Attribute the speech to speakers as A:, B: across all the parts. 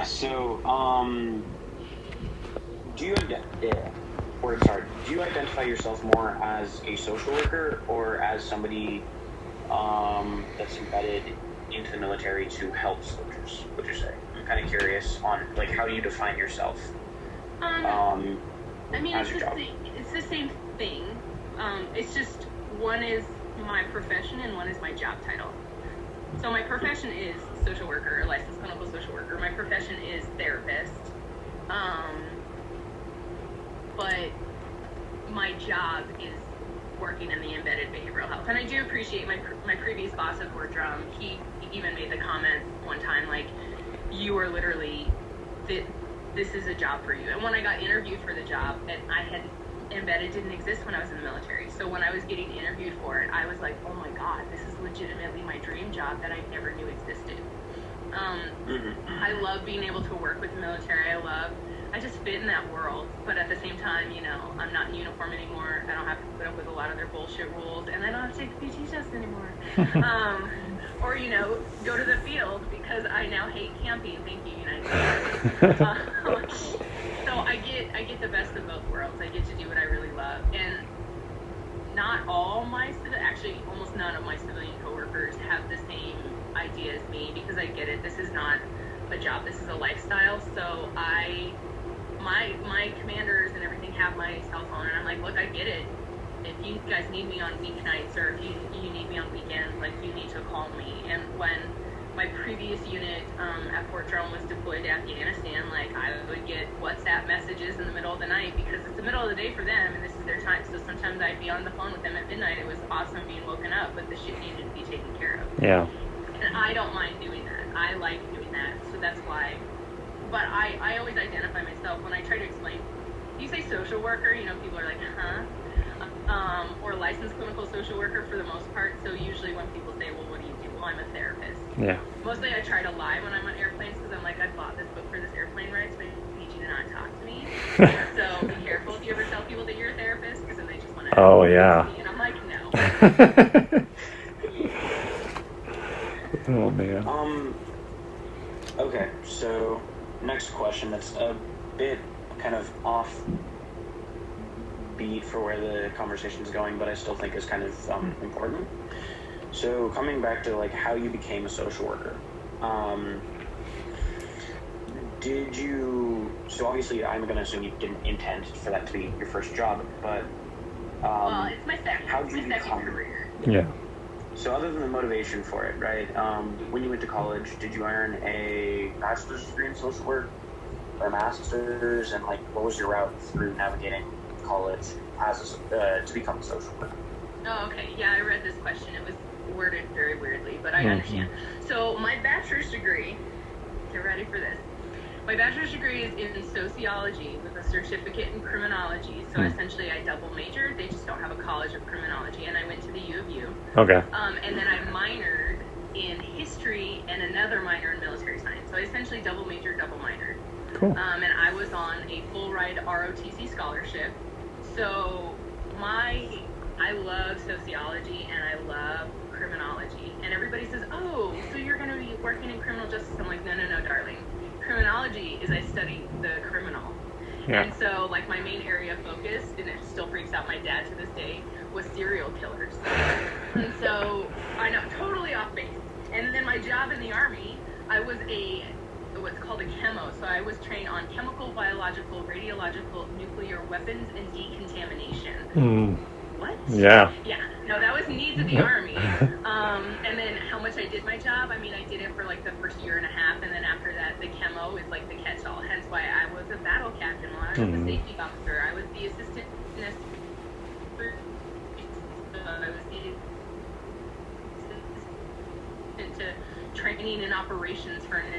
A: Yeah. So, do you do you identify yourself more as a social worker or as somebody that's embedded into the military to help soldiers? Would you say? I'm kind of curious on like how you define yourself.
B: I mean,
A: as your job.
B: it's the same thing. It's just one is my profession and one is my job title. So my profession is social worker, licensed clinical social worker. My profession is therapist. But my job is working in the embedded behavioral health. And I do appreciate my previous boss at Fort Drum. He even made the comment one time, like, you are literally, this is a job for you. And when I got interviewed for the job, and embedded didn't exist when I was in the military. So when I was getting interviewed for it, I was like, oh my God, this is legitimately my dream job that I never knew existed. I love being able to work with the military. I just fit in that world, but at the same time, you know, I'm not in uniform anymore. I don't have to put up with a lot of their bullshit rules, and I don't have to take the PT test anymore. Or, you know, go to the field because I now hate camping. Thank you, United States. So I get the best of both worlds. I get to do what I really love, and not all actually almost none of my civilian coworkers have the same idea as me, because I get it. This is not a job. This is a lifestyle. So my commanders and everything have my cell phone, and I'm like, look, I get it. If you guys need me on weeknights or if you need me on weekends, like, you need to call me. And when my previous unit at Fort Drum was deployed to Afghanistan, like, I would get WhatsApp messages in the middle of the night because it's the middle of the day for them and this is their time. So sometimes I'd be on the phone with them at midnight. It was awesome being woken up, but the shit needed to be taken care of.
C: Yeah.
B: And I don't mind doing that. I like doing that. So that's why. But I always identify myself when I try to explain. You say social worker, you know, people are like, huh? Or licensed clinical social worker for the most part. So usually when people say, well, what do you do? Well, I'm a therapist.
C: Yeah.
B: Mostly I try to lie when I'm on airplanes because I'm like, I bought this book for this airplane ride, so I need you to not talk to me. So be careful if you ever tell people that you're a therapist, because then they just want to
C: Oh, yeah.
B: me, and I'm like, no.
C: Oh, man.
A: Okay, so next question that's a bit kind of off beat for where the conversation's going, but I still think is kind of important. So coming back to like how you became a social worker, so obviously I'm going to assume you didn't intend for that to be your first job, but
B: well, it's my second career.
C: Yeah.
A: So other than the motivation for it, right, when you went to college, did you earn a bachelor's degree in social work or a master's, and like what was your route through navigating college as to become a social worker?
B: Oh, okay. Yeah, I read this question. It was worded very weirdly, but I understand. So my bachelor's degree, get ready for this. My bachelor's degree is in sociology with a certificate in criminology. So essentially I double majored. They just don't have a college of criminology. And I went to the U of U.
C: Okay.
B: And then I minored in history and another minor in military science. So I essentially double majored, double minored.
C: Cool.
B: And I was on a full ride ROTC scholarship. So I love sociology and I love criminology. And everybody says, oh, so you're going to be working in criminal justice. I'm like, no, darling. Criminology is I study the criminal. Yeah. And so, like, my main area of focus, and it still freaks out my dad to this day, was serial killers. And so, I know, totally off base. And then my job in the Army, I was what's called a chemo. So I was trained on chemical, biological, radiological, nuclear weapons, and decontamination. What?
C: Yeah.
B: Yeah. No, that was needs of the Army. And then how much I did my job, I mean, I did it for like the first year and a half, and then after that, the chemo is like the catch-all. Hence why I was a battle captain while I was a safety officer. I was the assistant. I was the assistant to training and operations for an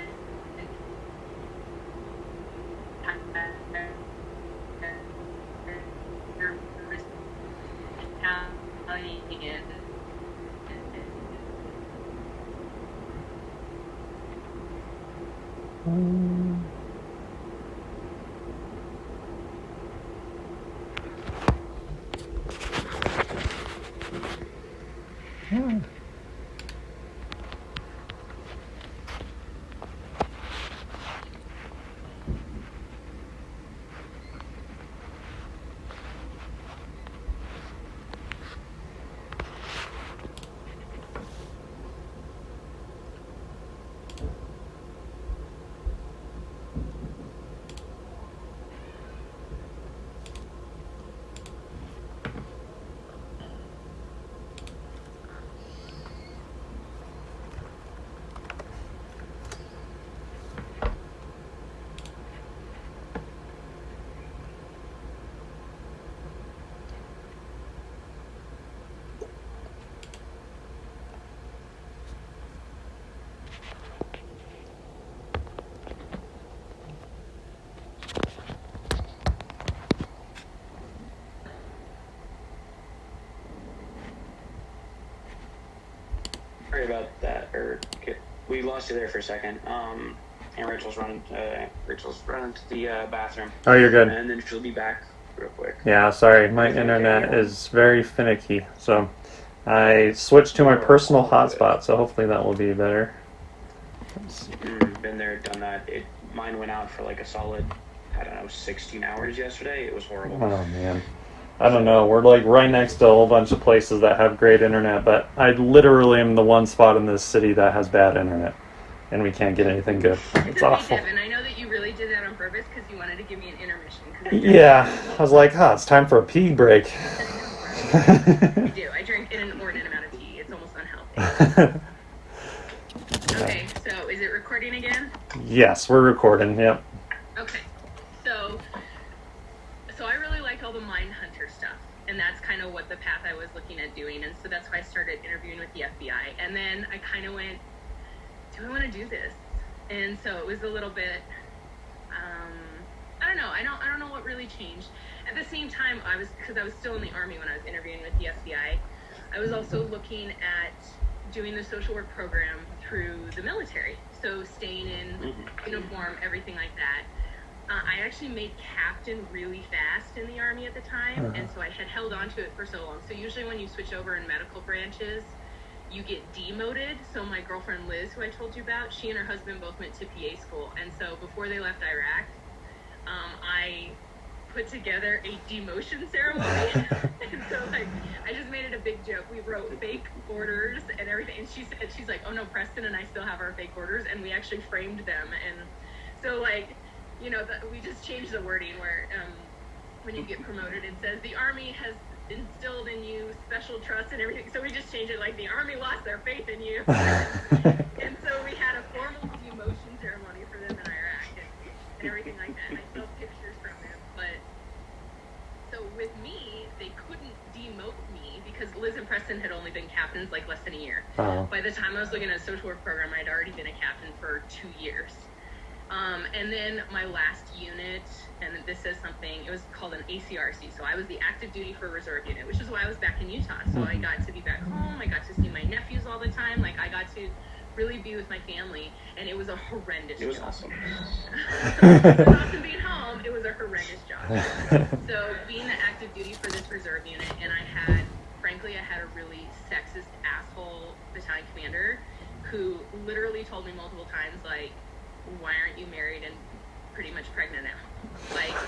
A: lost you there for a second. And Rachel's running to the bathroom.
C: Oh, you're good.
A: And then she'll be back real quick.
C: Yeah, sorry. My internet is very finicky. So I switched to my personal hotspot, so hopefully that will be better.
A: Been there, done that. Mine went out for like a solid, 16 hours yesterday. It was horrible.
C: Oh, man. I don't know. We're like right next to a whole bunch of places that have great internet, but I literally am the one spot in this city that has bad internet, and we can't get anything good. It's awful.
B: Devin, I know that you really did that on purpose because you wanted to give me an intermission.
C: Yeah, I was like, it's time for a pee break.
B: I do. I drink an inordinate amount of tea. It's almost unhealthy. Okay, so is it recording again?
C: Yes, we're recording, yep.
B: Okay, so I really like all the Mindhunter stuff, and that's kind of what the path I was looking at doing, and so that's why I started interviewing with the FBI, and then I kind of went, do I want to do this? And so it was a little bit, I don't know, I don't know what really changed. At the same time, because I was still in the Army when I was interviewing with the FBI, I was also looking at doing the social work program through the military, so staying in uniform, everything like that. I actually made captain really fast in the Army at the time, and so I had held on to it for so long. So usually when you switch over in medical branches, you get demoted. So my girlfriend Liz, who I told you about, she and her husband both went to PA school, and so before they left Iraq, I put together a demotion ceremony. And so I just made it a big joke. We wrote fake orders and everything, and she's like, oh no, Preston and I still have our fake orders, and we actually framed them. And so we just changed the wording where when you get promoted, it says the Army has instilled in you special trust and everything. So we just changed it like the Army lost their faith in you. And so we had a formal demotion ceremony for them in Iraq and everything like that. And I still have pictures from them. But so with me, they couldn't demote me because Liz and Preston had only been captains like less than a year. By the time I was looking at a social work program, I'd already been a captain for 2 years. And then my last unit, and this says something, it was called an ACRC, so I was the active duty for reserve unit, which is why I was back in Utah. So I got to be back home, I got to see my nephews all the time, I got to really be with my family, and it was a horrendous job.
A: It was awesome.
B: It was awesome being home, it was a horrendous job. So being the active duty for this reserve unit, and I had a really sexist asshole battalion commander who literally told me multiple times, why aren't you married and pretty much pregnant now?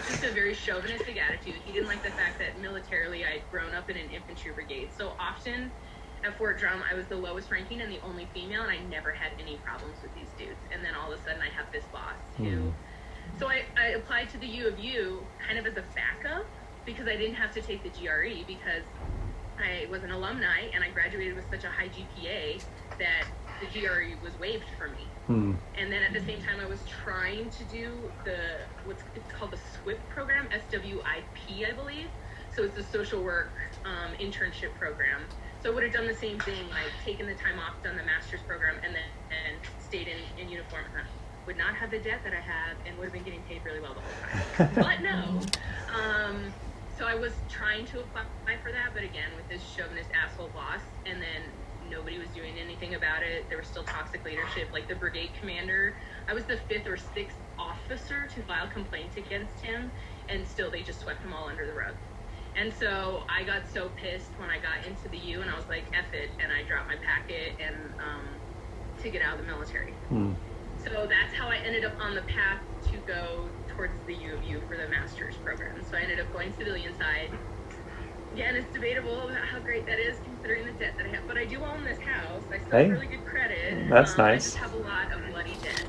B: Just a very chauvinistic attitude. He didn't like the fact that militarily I'd grown up in an infantry brigade. So often at Fort Drum, I was the lowest ranking and the only female, and I never had any problems with these dudes. And then all of a sudden I have this boss who... So I applied to the U of U kind of as a backup because I didn't have to take the GRE because I was an alumni and I graduated with such a high GPA that the GRE was waived for me. And then at the same time, I was trying to do it's called the SWIP program, SWIP, I believe. So it's the social work internship program. So I would have done the same thing, taken the time off, done the master's program, and then stayed in uniform. Would not have the debt that I have, and would have been getting paid really well the whole time. But no. So I was trying to apply for that, but again, with this chauvinist asshole boss, and then nobody was doing anything about it. There was still toxic leadership. The brigade commander, I was the 5th or 6th officer to file complaints against him, and still they just swept him all under the rug. And so I got so pissed when I got into the U, and I was like, F it, and I dropped my packet and to get out of the military. So that's how I ended up on the path to go towards the U of U for the master's program. So I ended up going civilian side. Again, it's debatable about how great that is considering the debt that I have. But I do own this house. I still have really good credit.
C: That's nice.
B: I just have a lot of bloody debt.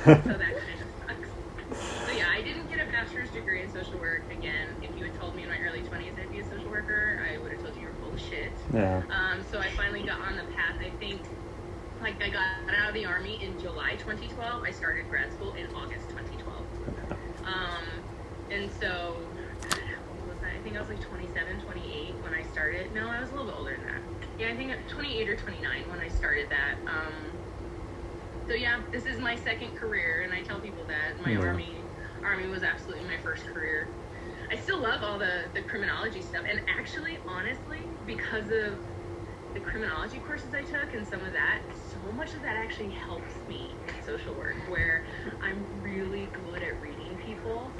B: So that kind of sucks. So yeah, I didn't get a bachelor's degree in social work. Again, if you had told me in my early 20s I'd be a social worker, I would have told you you were full of shit.
C: Yeah.
B: So I finally got on the path. I think, I got out of the Army in July 2012. I started grad school in August 2012. And so... I think I was 27, 28 when I started. No, I was a little bit older than that. Yeah, I think 28 or 29 when I started that. So yeah, this is my second career, and I tell people that my Army was absolutely my first career. I still love all the criminology stuff, and actually, honestly, because of the criminology courses I took and some of that, so much of that actually helps me in social work, where I'm really good at reading people,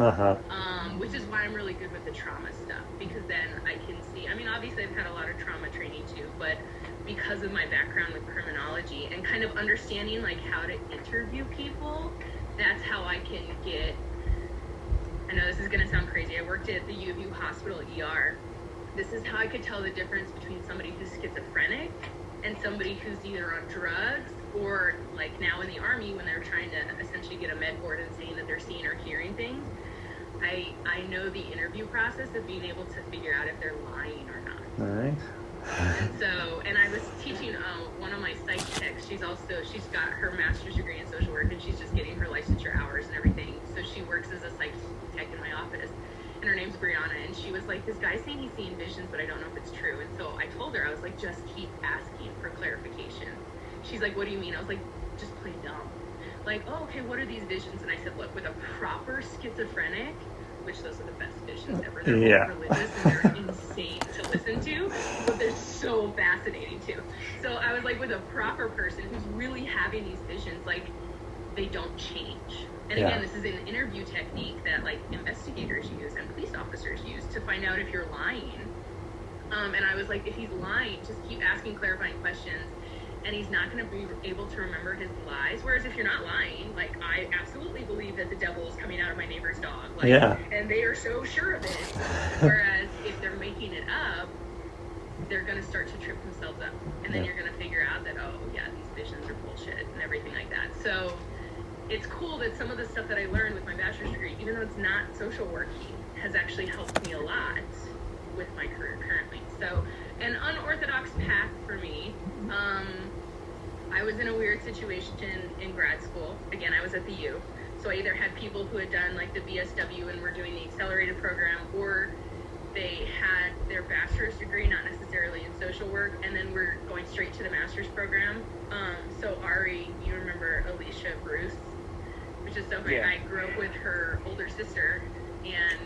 B: which is why I'm really good with the trauma stuff, because then I can see, I mean, obviously I've had a lot of trauma training too, but because of my background with criminology and kind of understanding like how to interview people, that's how I can get, I know this is going to sound crazy, I worked at the U of U hospital ER. This is how I could tell the difference between somebody who's schizophrenic and somebody who's either on drugs or like now in the Army when they're trying to essentially get a med board and saying that they're seeing or hearing things. I know the interview process of being able to figure out if they're lying or not.
C: All right.
B: And I was teaching one of my psych techs. She's got her master's degree in social work, and she's just getting her licensure hours and everything. So she works as a psych tech in my office. And her name's Brianna, and she was like, this guy's saying he's seeing visions, but I don't know if it's true. And so I told her, I was like, just keep asking for clarification. She's like, what do you mean? I was like, just play dumb. Like, oh, okay, what are these visions? And I said, look, with a proper schizophrenic, which those are the best visions ever. They're both religious and they're insane to listen to, but they're so fascinating too. So I was like, with a proper person who's really having these visions, like, they don't change. And again, this is an interview technique that like investigators use and police officers use to find out if you're lying. And I was like, if he's lying, just keep asking clarifying questions, and he's not going to be able to remember his lies. Whereas if you're not lying, like, I absolutely believe that the devil is coming out of my neighbor's dog. Like, and they are so sure of it. Whereas if they're making it up, they're going to start to trip themselves up. And then you're going to figure out that, oh, yeah, these visions are bullshit and everything like that. So it's cool that some of the stuff that I learned with my bachelor's degree, even though it's not social working, has actually helped me a lot with my career currently. So an unorthodox path for me. I was in a weird situation in grad school. Again, I was at the U. So I either had people who had done like the BSW and were doing the accelerated program, or they had their bachelor's degree, not necessarily in social work, and then we're going straight to the master's program. So Ari, you remember Alicia Bruce, which is so funny. I grew up with her older sister, and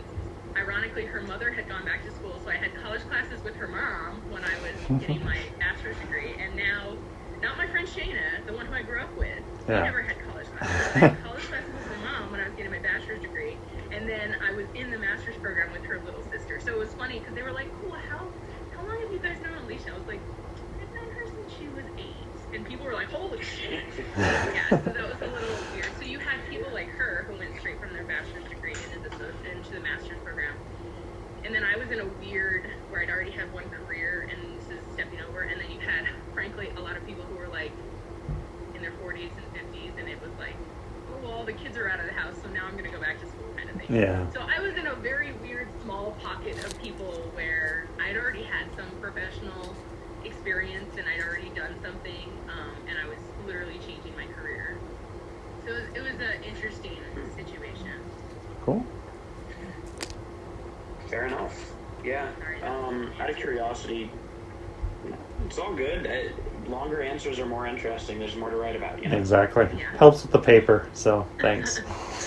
B: ironically, her mother had gone back to school, so I had college classes with her mom when I was getting my bachelor's degree, and now, not my friend Shayna, the one who I grew up with, we never had college classes. I had college classes with her mom when I was getting my bachelor's degree, and then I was in the master's program with her little sister. So it was funny, because they were like, cool, how long have you guys known Alicia? I was like, I've known her since she was 8. And people were like, holy shit. Yeah, so that was a little weird. So you had people like her who went straight from their bachelor's degree into the master's program. And then I was in a weird, where I'd already had one career and this is stepping over. And then you had, frankly, a lot of people who were like in their 40s and 50s. And it was like, oh, well, the kids are out of the house, so now I'm going to go back to school kind of thing.
C: Yeah.
B: So I was in a very weird, small pocket of people where I'd already had some professional experience and I'd already done something, and I was literally changing my career. So it was an interesting situation.
C: Cool.
A: Fair enough. Yeah. Out of curiosity, it's all good. Longer answers are more interesting. There's more to write about, you know?
C: Exactly. Helps with the paper, so thanks.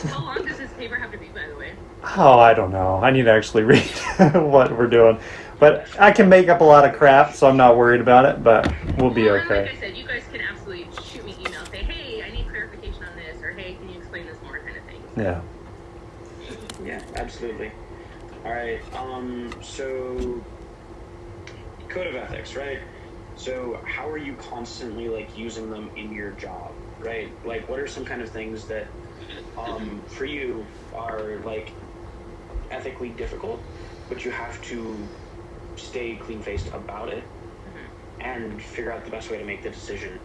B: How long does this paper have to be, by the way?
C: Oh, I don't know. I need to actually read what we're doing. But I can make up a lot of crap, so I'm not worried about it, but we'll be okay.
B: Like I said, you guys can absolutely shoot me emails, say, hey, I need clarification on this, or hey, can you explain this more, kind of thing.
C: Yeah.
A: Yeah, absolutely. All right, so code of ethics, right? So how are you constantly, like, using them in your job, right? Like, what are some kind of things that, for you are, like, ethically difficult, but you have to stay clean-faced about it and figure out the best way to make the decision,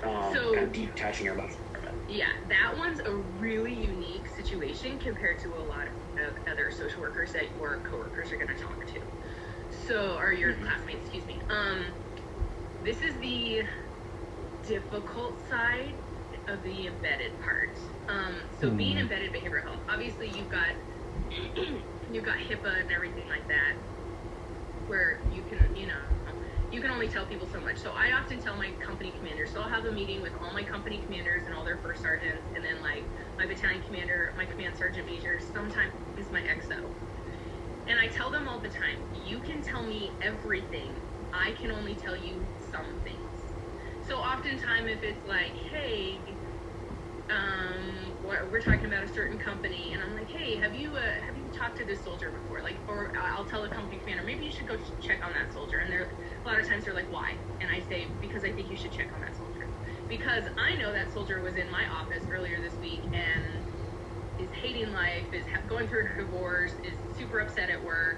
A: kind of detaching your emotions from it.
B: Yeah, that one's a really unique situation compared to a lot of other social workers that your coworkers are going to talk to. So, or your classmates, excuse me. This is the difficult side of the embedded part. So being embedded behavioral health, obviously you've got HIPAA and everything like that, where you can only tell people so much. So I often tell my company commanders, so I'll have a meeting with all my company commanders and all their first sergeants, and then like my battalion commander, my command sergeant majors, sometimes is my XO. And I tell them all the time, you can tell me everything, I can only tell you some things. So oftentimes if it's like, hey, we're talking about a certain company, and I'm like, hey, have you talked to this soldier before? Like, or I'll tell the company commander, maybe you should go check on that soldier. And a lot of times they're like, why? And I say, because I think you should check on that soldier. Because I know that soldier was in my office earlier this week and is hating life, is going through a divorce, is super upset at work,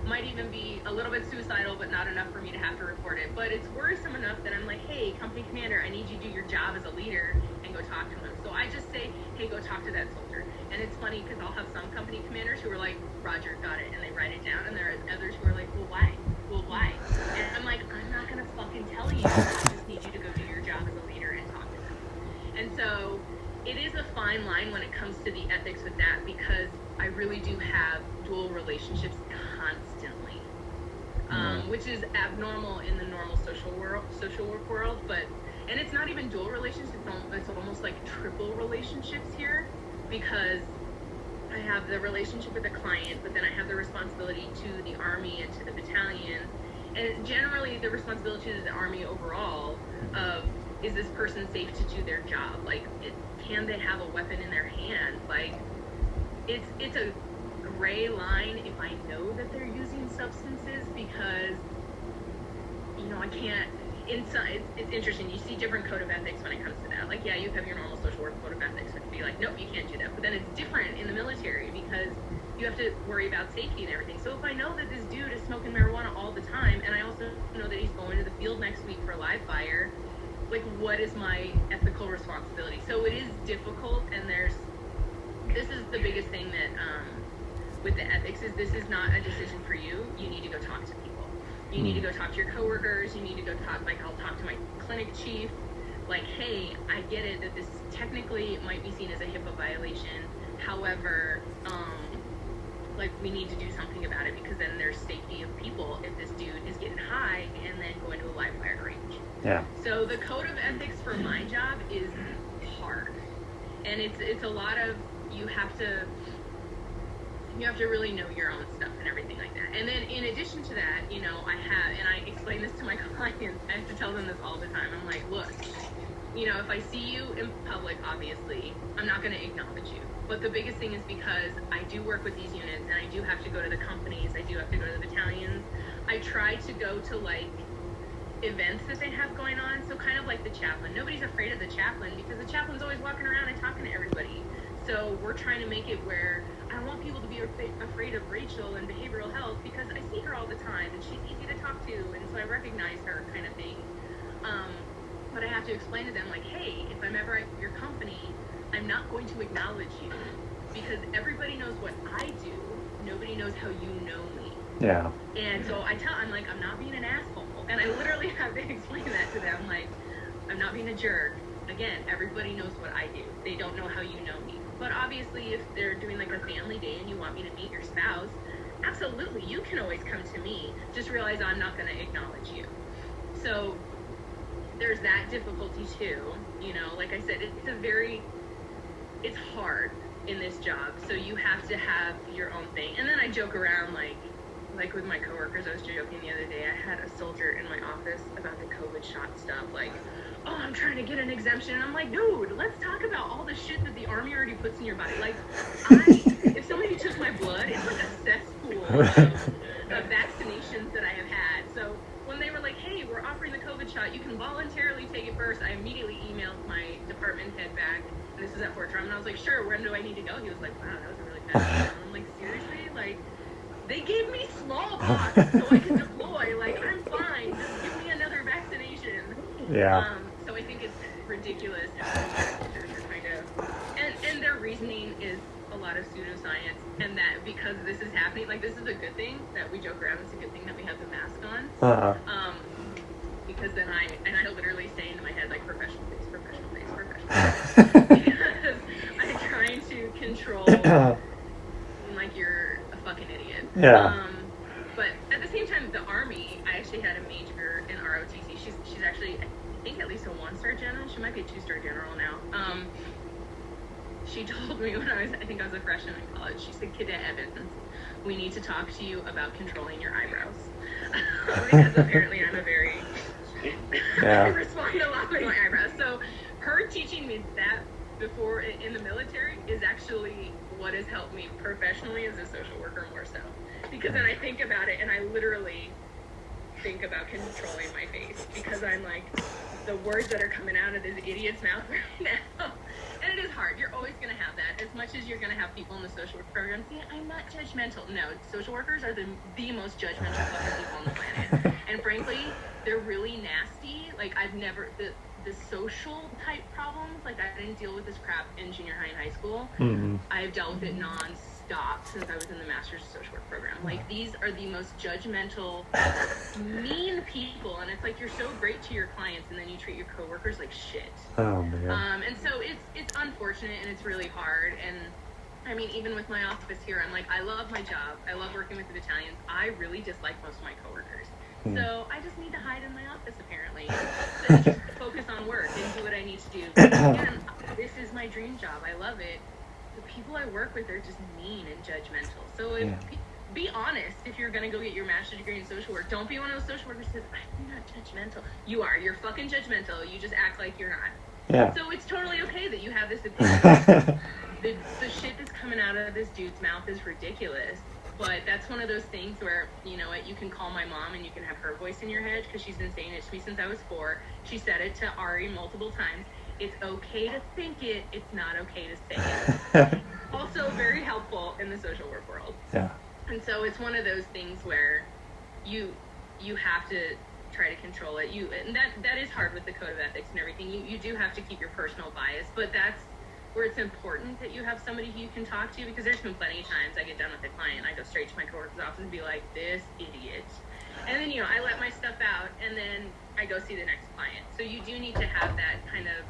B: might even be a little bit suicidal, but not enough for me to have to report it. But it's worrisome enough that I'm like, hey, company commander, I need you to do your job as a leader and go talk to him. So I just say, hey, go talk to that soldier. And it's funny because I'll have some company commanders who are like, Roger, got it, and they write it down. And there are others who are like, well, why? Well, why? And I'm like, I'm not going to fucking tell you. I just need you to go do your job as a leader and talk to them. And so it is a fine line when it comes to the ethics with that, because I really do have dual relationships constantly, which is abnormal in the normal social work world. And it's not even dual relationships; it's almost like triple relationships here, because I have the relationship with the client, but then I have the responsibility to the Army and to the battalion, and generally the responsibility to the Army overall of, is this person safe to do their job? Like, can they have a weapon in their hand? Like, it's a gray line if I know that they're using substances, because, you know, I can't. It's interesting. You see different code of ethics when it comes to that. Like, yeah, you have your normal social work code of ethics, which would be like, nope, you can't do that. But then it's different in the military, because you have to worry about safety and everything. So if I know that this dude is smoking marijuana all the time, and I also know that he's going to the field next week for a live fire, like, what is my ethical responsibility? So it is difficult, and this is the biggest thing that with the ethics is, this is not a decision for you. You need to go talk to people. You need to go talk to your coworkers. You need to go talk, like, I'll talk to my clinic chief. Like, hey, I get it that this technically might be seen as a HIPAA violation. However, like, we need to do something about it, because then there's safety of people if this dude is getting high and then going to a live fire range.
C: Yeah.
B: So the code of ethics for my job is hard, and it's a lot of, you have to really know your own stuff and everything like that. And then in addition to that, you know, I explain this to my clients. I have to tell them this all the time. I'm like, look, you know, if I see you in public, obviously, I'm not going to acknowledge you. But the biggest thing is because I do work with these units, and I do have to go to the companies, I do have to go to the battalions. I try to go to, like, events that they have going on. So kind of like the chaplain. Nobody's afraid of the chaplain, because the chaplain's always walking around and talking to everybody. So we're trying to make it where I don't want people to be afraid of Rachel in behavioral health, because I see her all the time and she's easy to talk to, and so I recognize her, kind of thing. But I have to explain to them, like, hey, if I'm ever at your company, I'm not going to acknowledge you, because everybody knows what I do. Nobody knows how you know me.
C: Yeah.
B: And so I'm like, I'm not being an asshole. And I literally have to explain that to them, like, I'm not being a jerk. Again, everybody knows what I do. They don't know how you know me. But obviously, if they're doing, like, a family day and you want me to meet your spouse, absolutely, you can always come to me. Just realize I'm not going to acknowledge you. So there's that difficulty too. You know, like I said, it's hard in this job. So you have to have your own thing. And then I joke around, like with my coworkers. I was joking the other day. I had a soldier in my office about the COVID shot stuff. Like, oh, I'm trying to get an exemption. And I'm like, dude, let's talk about all the shit that the Army already puts in your body. Like, if somebody took my blood, it's like a cesspool of vaccinations that I have had. So when they were like, hey, we're offering the COVID shot, you can voluntarily take it first, I immediately emailed my department head back. And this is at Fort Drum. And I was like, sure, when do I need to go? He was like, wow, that was a really fast one. I'm like, seriously? Like, they gave me smallpox so I can deploy. Like, I'm fine. Just give me another vaccination.
C: Yeah.
B: So I think it's ridiculous. And their reasoning is a lot of pseudoscience, and that because this is happening, like, this is a good thing that we joke around. It's a good thing that we have the mask on. Because then I literally say in my head, like, professional face. Because I'm trying to control, like, you're a fucking idiot.
C: Yeah.
B: But at the same time, the Army, I actually had a major in ROTC. She's actually, I think, at least a 1-star general. She might be a 2-star general now. she told me when I think I was a freshman in college, she said, Cadet Evans, we need to talk to you about controlling your eyebrows. Because apparently I'm a very, I respond a lot with my eyebrows. So her teaching me that before in the military is actually what has helped me professionally as a social worker more so. Because then I think about it and I literally think about controlling my face because I'm like, the words that are coming out of this idiot's mouth right now. And it is hard. You're always going to have that. As much as you're going to have people in the social work program saying, I'm not judgmental. No, social workers are the most judgmental fucking people on the planet. And frankly, they're really nasty. Like, I've never, the social type problems, like, I didn't deal with this crap in junior high and high school.
C: Mm-hmm.
B: I've dealt with it non-stop since I was in the master's of social work program. Like, these are the most judgmental, mean people. And it's like, you're so great to your clients, and then you treat your coworkers like shit.
C: Oh, man.
B: And so it's unfortunate, and it's really hard. And I mean, even with my office here, I'm like, I love my job. I love working with the battalions. I really dislike most of my coworkers. So I just need to hide in my office, apparently. So just focus on work and do what I need to do. Again, this is my dream job. I love it. The people I work with are just mean and judgmental. So be honest if you're going to go get your master's degree in social work. Don't be one of those social workers who says, I'm not judgmental. You are. You're fucking judgmental. You just act like you're not.
C: Yeah.
B: So it's totally okay that you have this opinion. the shit that's coming out of this dude's mouth is ridiculous. But that's one of those things where, you know what, you can call my mom and you can have her voice in your head because she's been saying it to me since I was 4. She said it to Ari multiple times. It's okay to think it. It's not okay to say it. Also very helpful in the social work world.
C: Yeah.
B: And so it's one of those things where you have to try to control it. And that is hard with the code of ethics and everything. You do have to keep your personal bias, but that's where it's important that you have somebody who you can talk to, because there's been plenty of times I get done with a client, I go straight to my coworker's office and be like, this idiot. And then, I let my stuff out and then I go see the next client. So you do need to have that kind of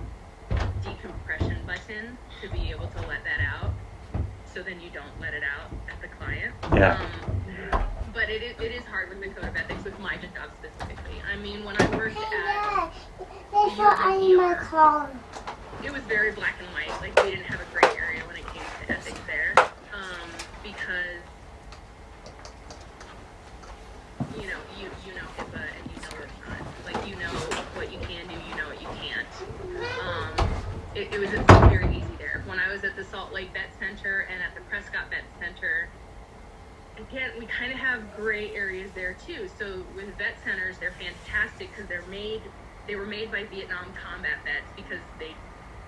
B: decompression button to be able to let that out, so then you don't let it out at the client.
C: Yeah.
B: But it is hard with the code of ethics with my job specifically. I mean, when I worked at ER, it was very black and white. Like, we didn't have a gray area when it came to ethics there, because you know HIPAA and you know it's not. Like, you know what you can do, you know what you can't. It was very easy there. When I was at the Salt Lake Vet Center and at the Prescott Vet Center, again, we kind of have gray areas there too. So with vet centers, they're fantastic because they were made by Vietnam combat vets because they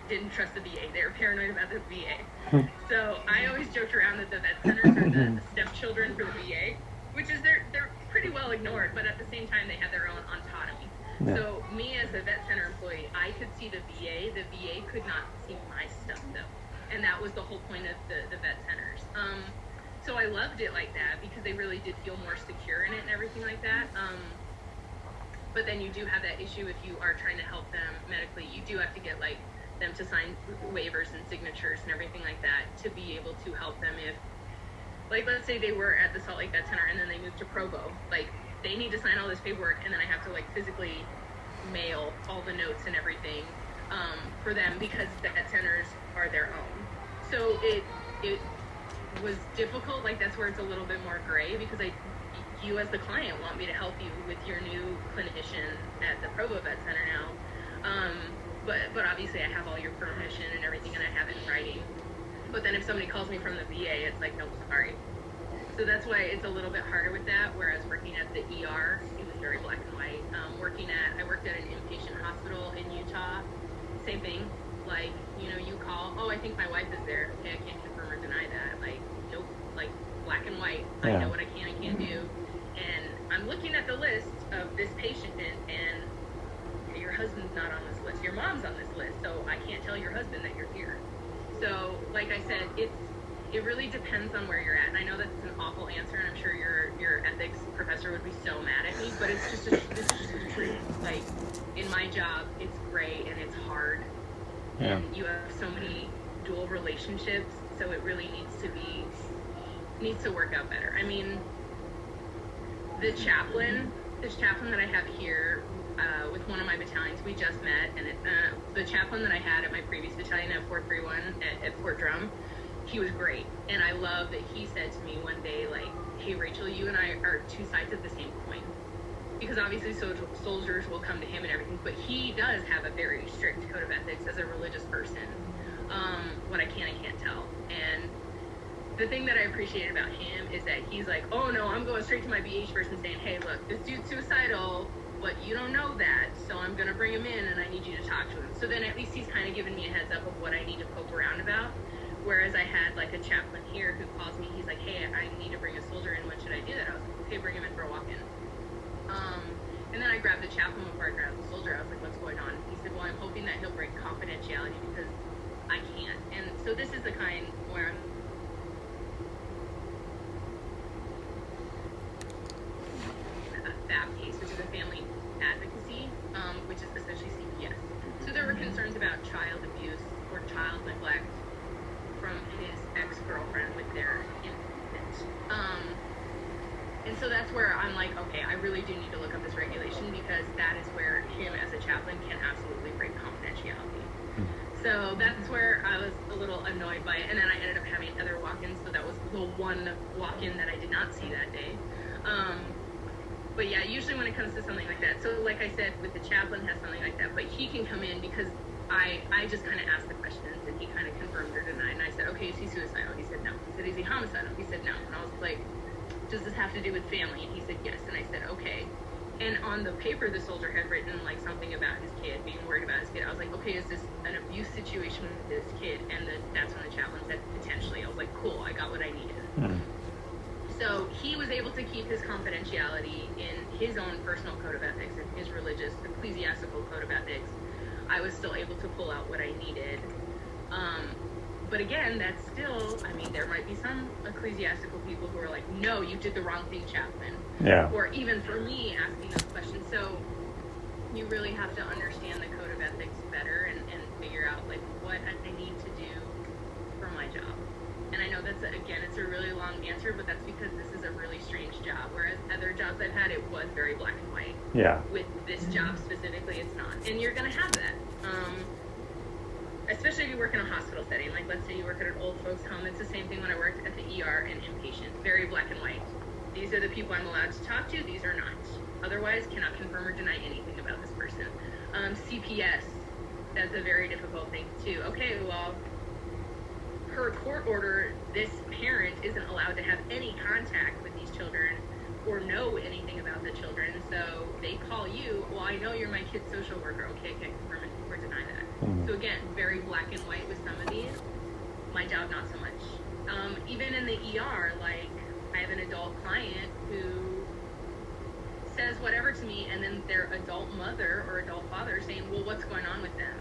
B: didn't trust the VA. They were paranoid about the VA. So I always joked around that the vet centers are the stepchildren for the VA, which is they're pretty well ignored, but at the same time they have their own autonomy. Yeah. So me as a vet center employee, I could see the VA. The VA could not see my stuff though, and that was the whole point of the vet centers. So I loved it like that because they really did feel more secure in it and everything like that. But then you do have that issue if you are trying to help them medically. You do have to get like them to sign waivers and signatures and everything like that to be able to help them. If, like, let's say they were at the Salt Lake Vet Center and then they moved to Provo, like, they need to sign all this paperwork and then I have to like physically mail all the notes and everything for them because the vet centers are their own. So it was difficult. Like, that's where it's a little bit more gray because you as the client want me to help you with your new clinician at the Provo Vet Center now. But obviously I have all your permission and everything and I have it in writing. But then if somebody calls me from the VA, it's like, nope, sorry. So that's why it's a little bit harder with that, whereas working at the ER, it was very black and white. I worked at an inpatient hospital in Utah, same thing. Like, you call, oh, I think my wife is there. Okay, I can't confirm or deny that. Like, nope, like black and white. Yeah. I know what I can and can't do. And I'm looking at the list of this patient and your husband's not on this list. Your mom's on this list, so I can't tell your husband that you're here. So, like I said, it really depends on where you're at. And I know that's an awful answer, and I'm sure your ethics professor would be so mad at me, but it's just the truth. Like, in my job, it's gray and it's hard. Yeah. And you have so many dual relationships, so it really needs to work out better. I mean, the chaplain that I have here, with one of my battalions. We just met, and the chaplain that I had at my previous battalion at 431 at Fort Drum, he was great. And I love that he said to me one day, like, hey, Rachel, you and I are two sides of the same coin. Because obviously soldiers will come to him and everything, but he does have a very strict code of ethics as a religious person. What I can't tell. And the thing that I appreciated about him is that he's like, oh no, I'm going straight to my BH person saying, hey, look, this dude's suicidal, but you don't know that, so I'm going to bring him in and I need you to talk to him. So then at least he's kind of given me a heads up of what I need to poke around about. Whereas I had like a chaplain here who calls me, he's like, hey, I need to bring a soldier in, when should I do that? I was like, okay, bring him in for a walk-in. And then I grabbed the chaplain before I grabbed the soldier. I was like, what's going on? He said, well, I'm hoping that he'll break confidentiality because I can't. And so this is the kind where I'm a FAB case, which is a family advocacy, which is essentially CPS. So there were concerns about child abuse or child neglect from his ex-girlfriend with their infant. And so that's where I'm like, okay, I really do need to look up this regulation because that is where him as a chaplain can absolutely break confidentiality. So that's where I was a little annoyed by it. And then I ended up having other walk-ins, so that was the one walk-in that I did not see that day. But yeah, usually when it comes to something like that, so like I said, with the chaplain has something like that, but he can come in because I just kind of asked the questions and he kind of confirmed or denied. And I said, okay, is he suicidal? He said no. I said, is he homicidal? He said no. And I was like, does this have to do with family? And he said yes. And I said, okay. And on the paper, the soldier had written like something about his kid, being worried about his kid. I was like, okay, is this an abuse situation with this kid? And that's when the chaplain said potentially. I was like, cool, I got what I needed. So he was able to keep his confidentiality in his own personal code of ethics and his religious ecclesiastical code of ethics. I was still able to pull out what I needed. But again, that's still, I mean, there might be some ecclesiastical people who are like, no, you did the wrong thing, chaplain.
C: Yeah.
B: Or even for me, asking those questions. So you really have to understand the code of ethics better and figure out, like, what I need to do for my job. And I know that's, again, it's a really long answer, but that's because this is a really strange job. Whereas other jobs I've had, it was very black and white.
C: Yeah.
B: With this job specifically, it's not. And you're going to have that. Especially if you work in a hospital setting. Like, let's say you work at an old folks home. It's the same thing when I worked at the ER and inpatient. Very black and white. These are the people I'm allowed to talk to. These are not. Otherwise, cannot confirm or deny anything about this person. CPS, that's a very difficult thing, too. Okay, well, per court order, this parent isn't allowed to have any contact with these children or know anything about the children. So they call you, well, I know you're my kid's social worker. Okay, can't confirm it or deny that. So again, very black and white with some of these. My job, not so much. Even in the ER, like, I have an adult client who says whatever to me, and then their adult mother or adult father saying, well, what's going on with them?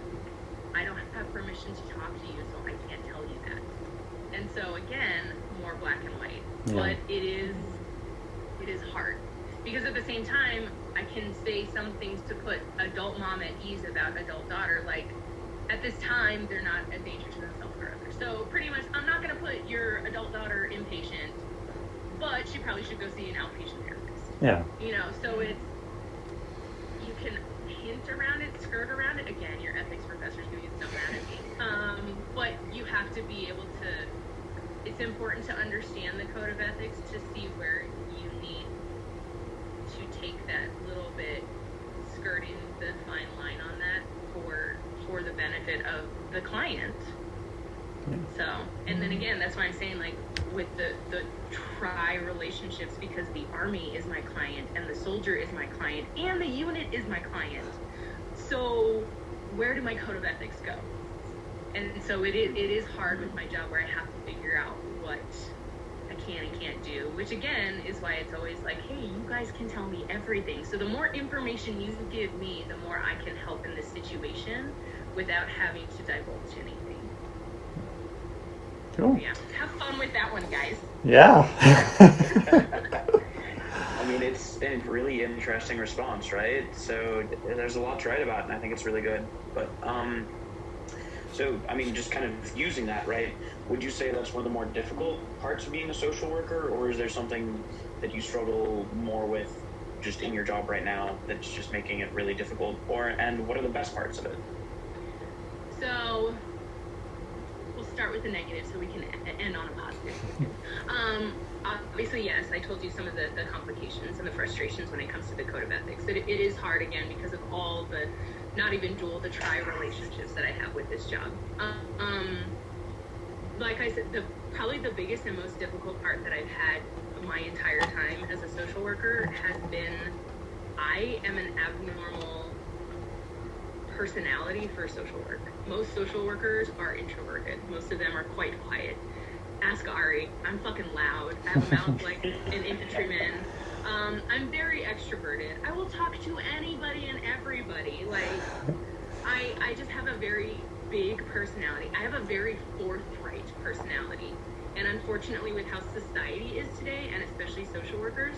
B: I don't have permission to talk to you, so I can't tell you that. And so again, more black and white.
C: Yeah.
B: But it is hard. Because at the same time, I can say some things to put adult mom at ease about adult daughter, like, at this time, they're not a danger to themselves or others. So pretty much, I'm not going to put your adult daughter inpatient, but she probably should go see an outpatient therapist.
C: Yeah.
B: You know, so it's, you can hint around it, skirt around it. Again, your ethics professor's going to get so mad at me. But you have to be able to, it's important to understand the code of ethics to see where you need to take that little bit, skirting the fine line on that for the benefit of the client. So, and then again, that's why I'm saying, like, with the tri-relationships, because the Army is my client and the soldier is my client and the unit is my client. So where do my code of ethics go? And so it is hard with my job where I have to figure out what I can and can't do, which again is why it's always like, hey, you guys can tell me everything. So the more information you give me, the more I can help in this situation without having to divulge anything.
C: Cool.
B: Yeah, have fun with that one, guys.
C: Yeah.
A: I mean, it's a really interesting response, right? So there's a lot to write about, and I think it's really good. But so I mean, just kind of using that, right? Would you say that's one of the more difficult parts of being a social worker, or is there something that you struggle more with just in your job right now that's just making it really difficult, and what are the best parts of it?
B: So we'll start with the negative so we can end on a positive. Obviously, yes, I told you some of the complications and the frustrations when it comes to the code of ethics. It is hard, again, because of all the not even dual, the tri relationships that I have with this job. Like I said, probably the biggest and most difficult part that I've had my entire time as a social worker has been I am an abnormal personality for social work. Most social workers are introverted. Most of them are quite quiet. Ask Ari. I'm fucking loud. I have a mouth like an infantryman. I'm very extroverted. I will talk to anybody and everybody. Like, I just have a very big personality. I have a very forthright personality. And unfortunately, with how society is today, and especially social workers,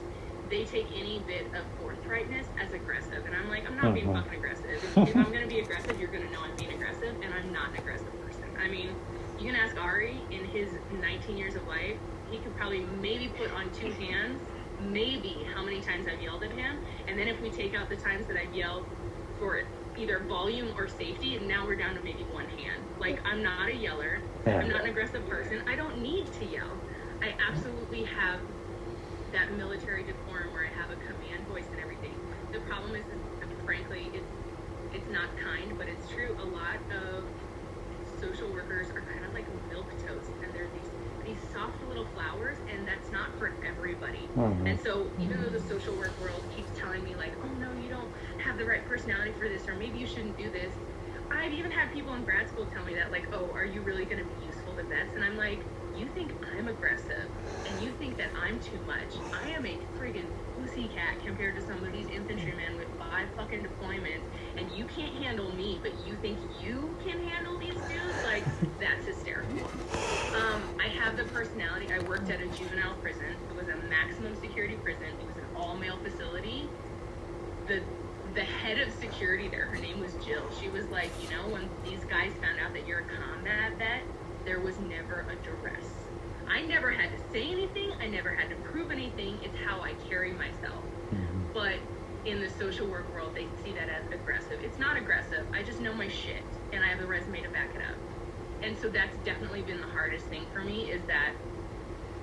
B: they take any bit of forthrightness as aggressive. And I'm like, I'm not being fucking aggressive. If I'm going to be aggressive, you're going to know I'm being aggressive, and I'm not an aggressive person. I mean, you can ask Ari, in his 19 years of life, he could probably maybe put on two hands, maybe how many times I've yelled at him. And then if we take out the times that I've yelled for either volume or safety, and now we're down to maybe one hand. Like, I'm not a yeller. I'm not an aggressive person. I don't need to yell. I absolutely have that military decorum where I have a command voice and everything. The problem is frankly, it's not kind, but it's true. A lot of social workers are kind of like milk toast, and they're these soft little flowers, and that's not for everybody. And so even though the social work world keeps telling me like, oh no, you don't have the right personality for this, or maybe you shouldn't do this, I've even had people in grad school tell me that, like, oh, are you really going to be useful to vets? And I'm like, you think I'm aggressive, and you think that I'm too much. I am a friggin' pussycat compared to some of these infantrymen with 5 fucking deployments, and you can't handle me, but you think you can handle these dudes? Like, that's hysterical. I have the personality. I worked at a juvenile prison. It was a maximum security prison. It was an all-male facility. The head of security there, her name was Jill. She was like, you know, when these guys found out that you're a combat vet, there was never a duress. I never had to say anything. I never had to prove anything. It's how I carry myself. But in the social work world, they see that as aggressive. It's not aggressive. I just know my shit, and I have a resume to back it up. And so that's definitely been the hardest thing for me, is that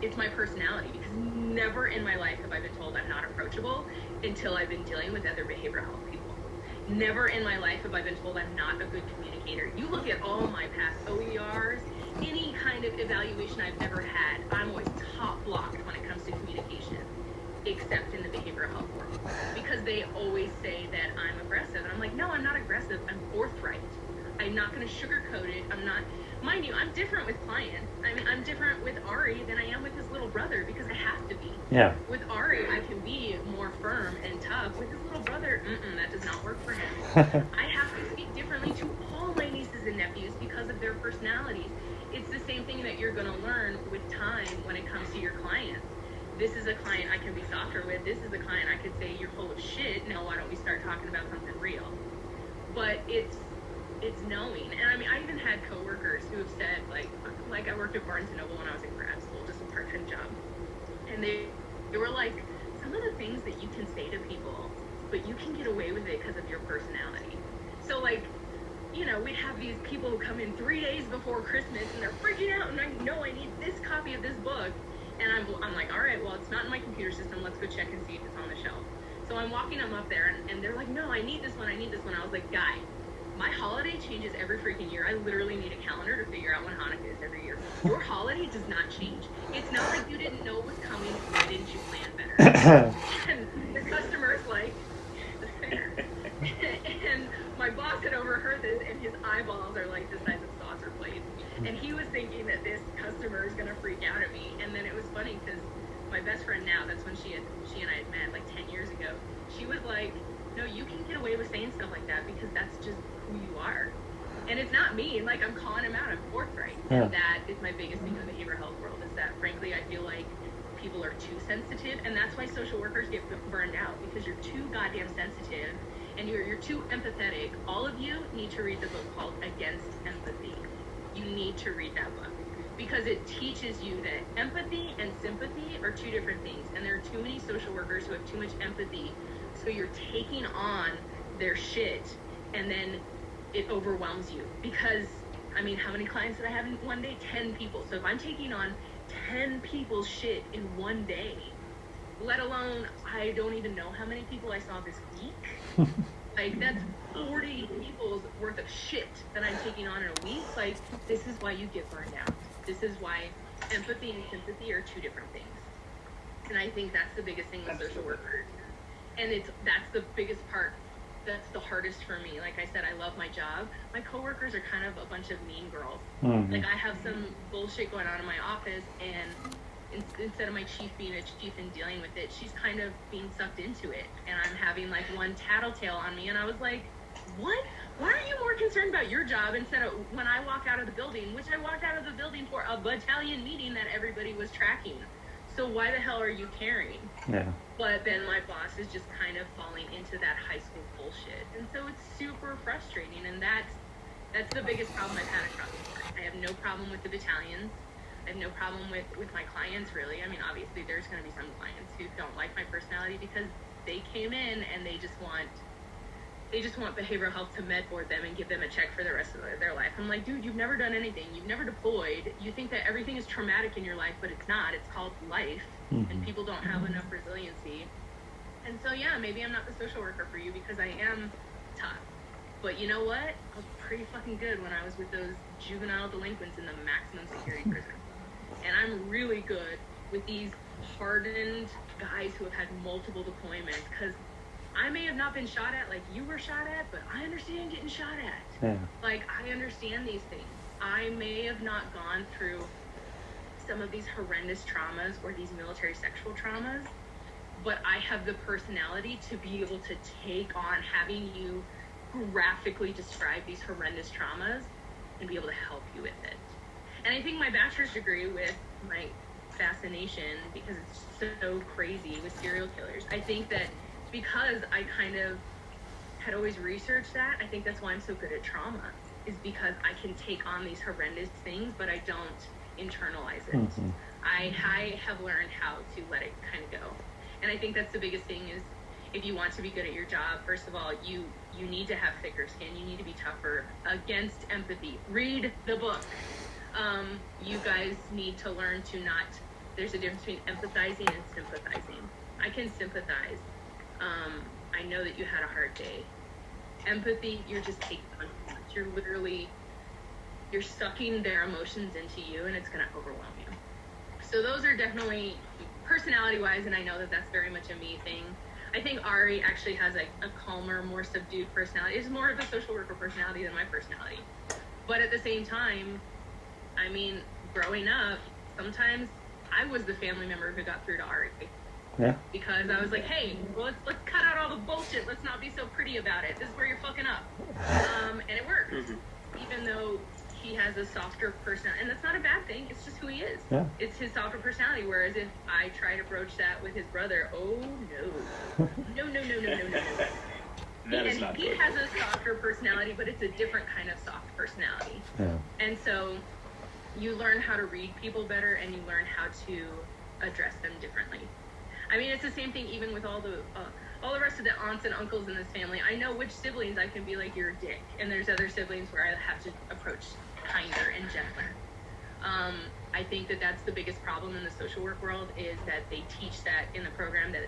B: it's my personality, because never in my life have I been told I'm not approachable until I've been dealing with other behavioral health people. Never in my life have I been told I'm not a good communicator. You look at all my past OERs, any kind of evaluation I've ever had, I'm always top blocked when it comes to communication, except in the behavioral health world, because they always say that I'm aggressive. And I'm like, no, I'm not aggressive. I'm forthright. I'm not going to sugarcoat it. I'm not, mind you, I'm different with clients. I mean, I'm different with Ari than I am with his little brother, because I have to be.
C: Yeah.
B: With Ari, I can be more firm and tough. With his little brother, that does not work for him. I have to speak differently to all my nieces and nephews because of their personalities. It's the same thing that you're going to learn with time when it comes to your clients. This is a client I can be softer with. This is a client I could say, you're full of shit. Now, why don't we start talking about something real? But it's knowing. And I mean, I even had coworkers who have said, like I worked at Barnes & Noble when I was in grad school, just a part-time job. And they were like, some of the things that you can say to people, but you can get away with it because of your personality. So, like, you know, we'd have these people who come in 3 days before Christmas, and they're freaking out, and I know I need this copy of this book. And I'm like, all right, well, it's not in my computer system. Let's go check and see if it's on the shelf. So I'm walking them up there, and they're like, no, I need this one. I was like, guy, my holiday changes every freaking year. I literally need a calendar to figure out when Hanukkah is every year. Your holiday does not change. It's not like you didn't know it was coming. Why didn't you plan better? And the customer's like, and my boss had overheard this, and his eyeballs are like the size of saucer plates. And he was thinking that this customer is going to freak out at me. And then it was funny, because my best friend now, that's when she and I had met like 10 years ago, she was like, no, you can get away with saying stuff like that because that's just who you are. And it's not me. Like, I'm calling him out. I'm forthright.
C: Yeah.
B: And that is my biggest thing in the behavioral health world, is that, frankly, I feel like people are too sensitive. And that's why social workers get burned out, because you're too goddamn sensitive and you're too empathetic. All of you need to read the book called Against Empathy. You need to read that book. because it teaches you that empathy and sympathy are two different things. And there are too many social workers who have too much empathy. So you're taking on their shit, and then it overwhelms you. Because, I mean, how many clients did I have in one day? 10 people. So if I'm taking on 10 people's shit in one day, let alone, I don't even know how many people I saw this week. Like, that's 40 people's worth of shit that I'm taking on in a week. Like, this is why you get burned out. This is why empathy and sympathy are two different things. And I think that's the biggest thing with social workers. And that's the biggest part. That's the hardest for me. Like I said, I love my job. My coworkers are kind of a bunch of mean girls.
C: Mm-hmm.
B: Like, I have some bullshit going on in my office, and instead of my chief being a chief and dealing with it, she's kind of being sucked into it. And I'm having like one tattletale on me, and I was like, what? Why are you more concerned about your job instead of when I walk out of the building, which I walked out of the building for a battalion meeting that everybody was tracking. So why the hell are you caring?
C: Yeah.
B: But then my boss is just kind of falling into that high school bullshit. And so it's super frustrating. And that's the biggest problem I've had across the board. I have no problem with the battalions. I have no problem with my clients, really. I mean, obviously there's going to be some clients who don't like my personality because they came in and they just want behavioral health to med board them and give them a check for the rest of their life. I'm like, dude, you've never done anything. You've never deployed. You think that everything is traumatic in your life, but it's not. It's called life.
C: Mm-hmm.
B: And people don't have enough resiliency. And so, yeah, maybe I'm not the social worker for you because I am tough. But you know what? I was pretty fucking good when I was with those juvenile delinquents in the maximum security prison. And I'm really good with these hardened guys who have had multiple deployments, because I may have not been shot at like you were shot at, but I understand getting shot at.
C: Yeah.
B: Like, I understand these things. I may have not gone through some of these horrendous traumas or these military sexual traumas, but I have the personality to be able to take on having you graphically describe these horrendous traumas and be able to help you with it. And I think my bachelor's degree with my fascination, because it's so crazy with serial killers, I think that because I kind of had always researched that, I think that's why I'm so good at trauma, is because I can take on these horrendous things, but I don't internalize it.
C: Mm-hmm.
B: I have learned how to let it kind of go. And I think that's the biggest thing is, if you want to be good at your job, first of all, you need to have thicker skin. You need to be tougher against empathy. Read the book. You guys need to learn to not, there's a difference between empathizing and sympathizing. I can sympathize. I know that you had a hard day. Empathy, you're just taking on too much. You're sucking their emotions into you, and it's going to overwhelm you. So those are definitely personality-wise, and I know that that's very much a me thing. I think Ari actually has a calmer, more subdued personality. It's more of a social worker personality than my personality. But at the same time, I mean, growing up, sometimes I was the family member who got through to Ari.
C: Yeah.
B: Because I was like, hey, well, let's cut out all the bullshit. Let's not be so pretty about it. This is where you're fucking up. And it worked. Mm-hmm. Even though he has a softer personality. And that's not a bad thing. It's just who he is.
C: Yeah.
B: It's his softer personality. Whereas if I try to broach that with his brother, oh, no. No.
A: That is not
B: he
A: good.
B: has a softer personality, but it's a different kind of soft personality.
C: Yeah.
B: And so you learn how to read people better, and you learn how to address them differently. I mean, it's the same thing even with all the rest of the aunts and uncles in this family. I know which siblings I can be like, you're a dick, and there's other siblings where I have to approach kinder and gentler. I think that that's the biggest problem in the social work world, is that they teach that in the program, that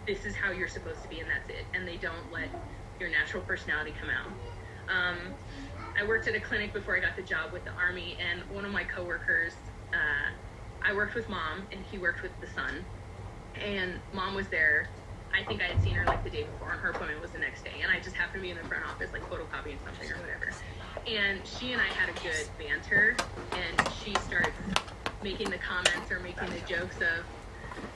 B: this is how you're supposed to be and that's it, and they don't let your natural personality come out. I worked at a clinic before I got the job with the Army, and one of my coworkers, I worked with Mom, and he worked with the son. And Mom was there. I think I had seen her like the day before, and her appointment was the next day. And I just happened to be in the front office, like photocopying something or whatever. And she and I had a good banter, and she starts making the comments or making the jokes of,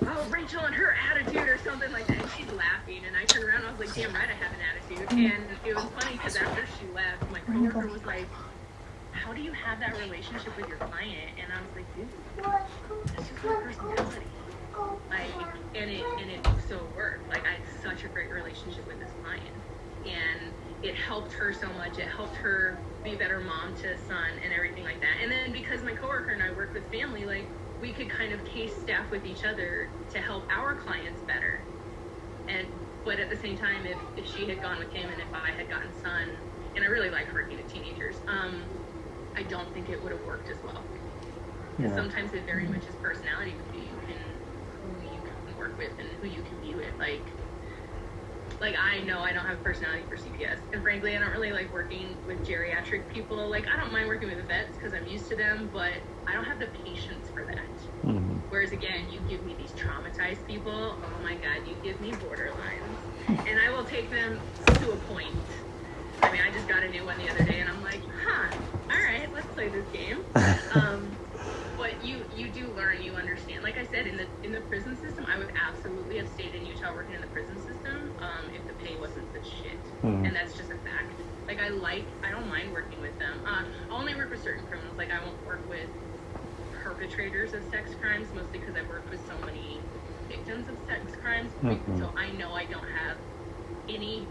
B: oh, Rachel and her attitude or something like that. And she's laughing, and I turned around and I was like, damn right, I have an attitude. And it was funny because after she left, my coworker was like, how do you have that relationship with your client? And I was like, dude, that's just my personality. Like, and it so worked. Like, I had such a great relationship with this client, and it helped her so much. It helped her be a better mom to a son and everything like that. And then because my coworker and I work with family, like we could kind of case staff with each other to help our clients better. But at the same time, if she had gone with him and if I had gotten son, and I really like working with teenagers, I don't think it would have worked as well. Because sometimes it very much is personality with who you can work with and who you can be with. Like I know I don't have personality for CPS, and frankly, I don't really like working with geriatric people. Like I don't mind working with vets because I'm used to them, but I don't have the patience for that.
C: Mm-hmm.
B: Whereas again, you give me these traumatized people, oh my God, you give me borderlines, and I will take them to a point. I mean, I just got a new one the other day, and I'm like, all right, let's play this game. But you do learn, you understand. Like I said, in the prison system, I would absolutely have stayed in Utah working in the prison system if the pay wasn't such shit. And that's just a fact. Like I don't mind working with them. I only work with certain criminals. Like I won't work with perpetrators of sex crimes, mostly because I've worked with so many victims of sex crimes. So I know I don't have any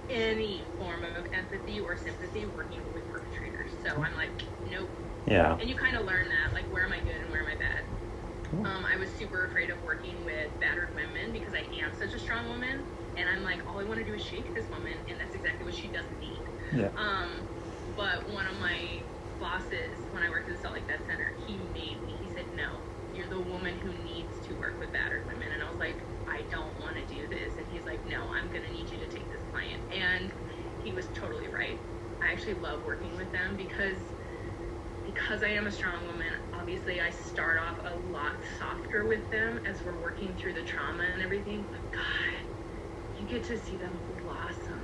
B: form of empathy or sympathy working with perpetrators. So I'm like, nope.
C: Yeah.
B: And you kind of learn that, like, where am I good and where am I bad? I was super afraid of working with battered women because I am such a strong woman, and I'm like, all I want to do is shake this woman, and that's exactly what she doesn't need.
C: Yeah.
B: But one of my bosses, when I worked at the Salt Lake Vet Center, he said, no, you're the woman who needs to work with battered women. And I was like, I don't want to do this. And he's like, no, I'm going to need you to take this client. And he was totally right. I actually love working with them because I am a strong woman. Obviously, I start off a lot softer with them as we're working through the trauma and everything. But God, you get to see them blossom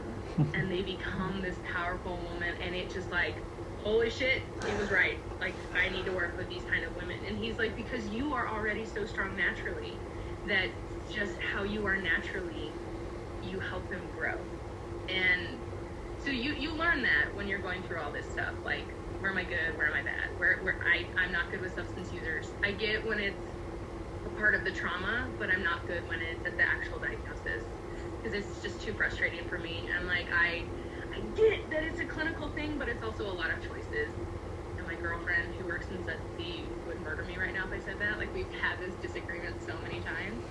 B: and they become this powerful woman. And it just like, holy shit, he was right. Like, I need to work with these kind of women. And he's like, because you are already so strong naturally that just how you are naturally, you help them grow. And so you learn that when you're going through all this stuff. Like, where am I good? Where am I bad? Where I'm not good with substance users. I get when it's a part of the trauma, but I'm not good when it's at the actual diagnosis because it's just too frustrating for me. And like I get that it's a clinical thing, but it's also a lot of choices. And my girlfriend who works in Sudbury would murder me right now if I said that. Like we've had this disagreement so many times.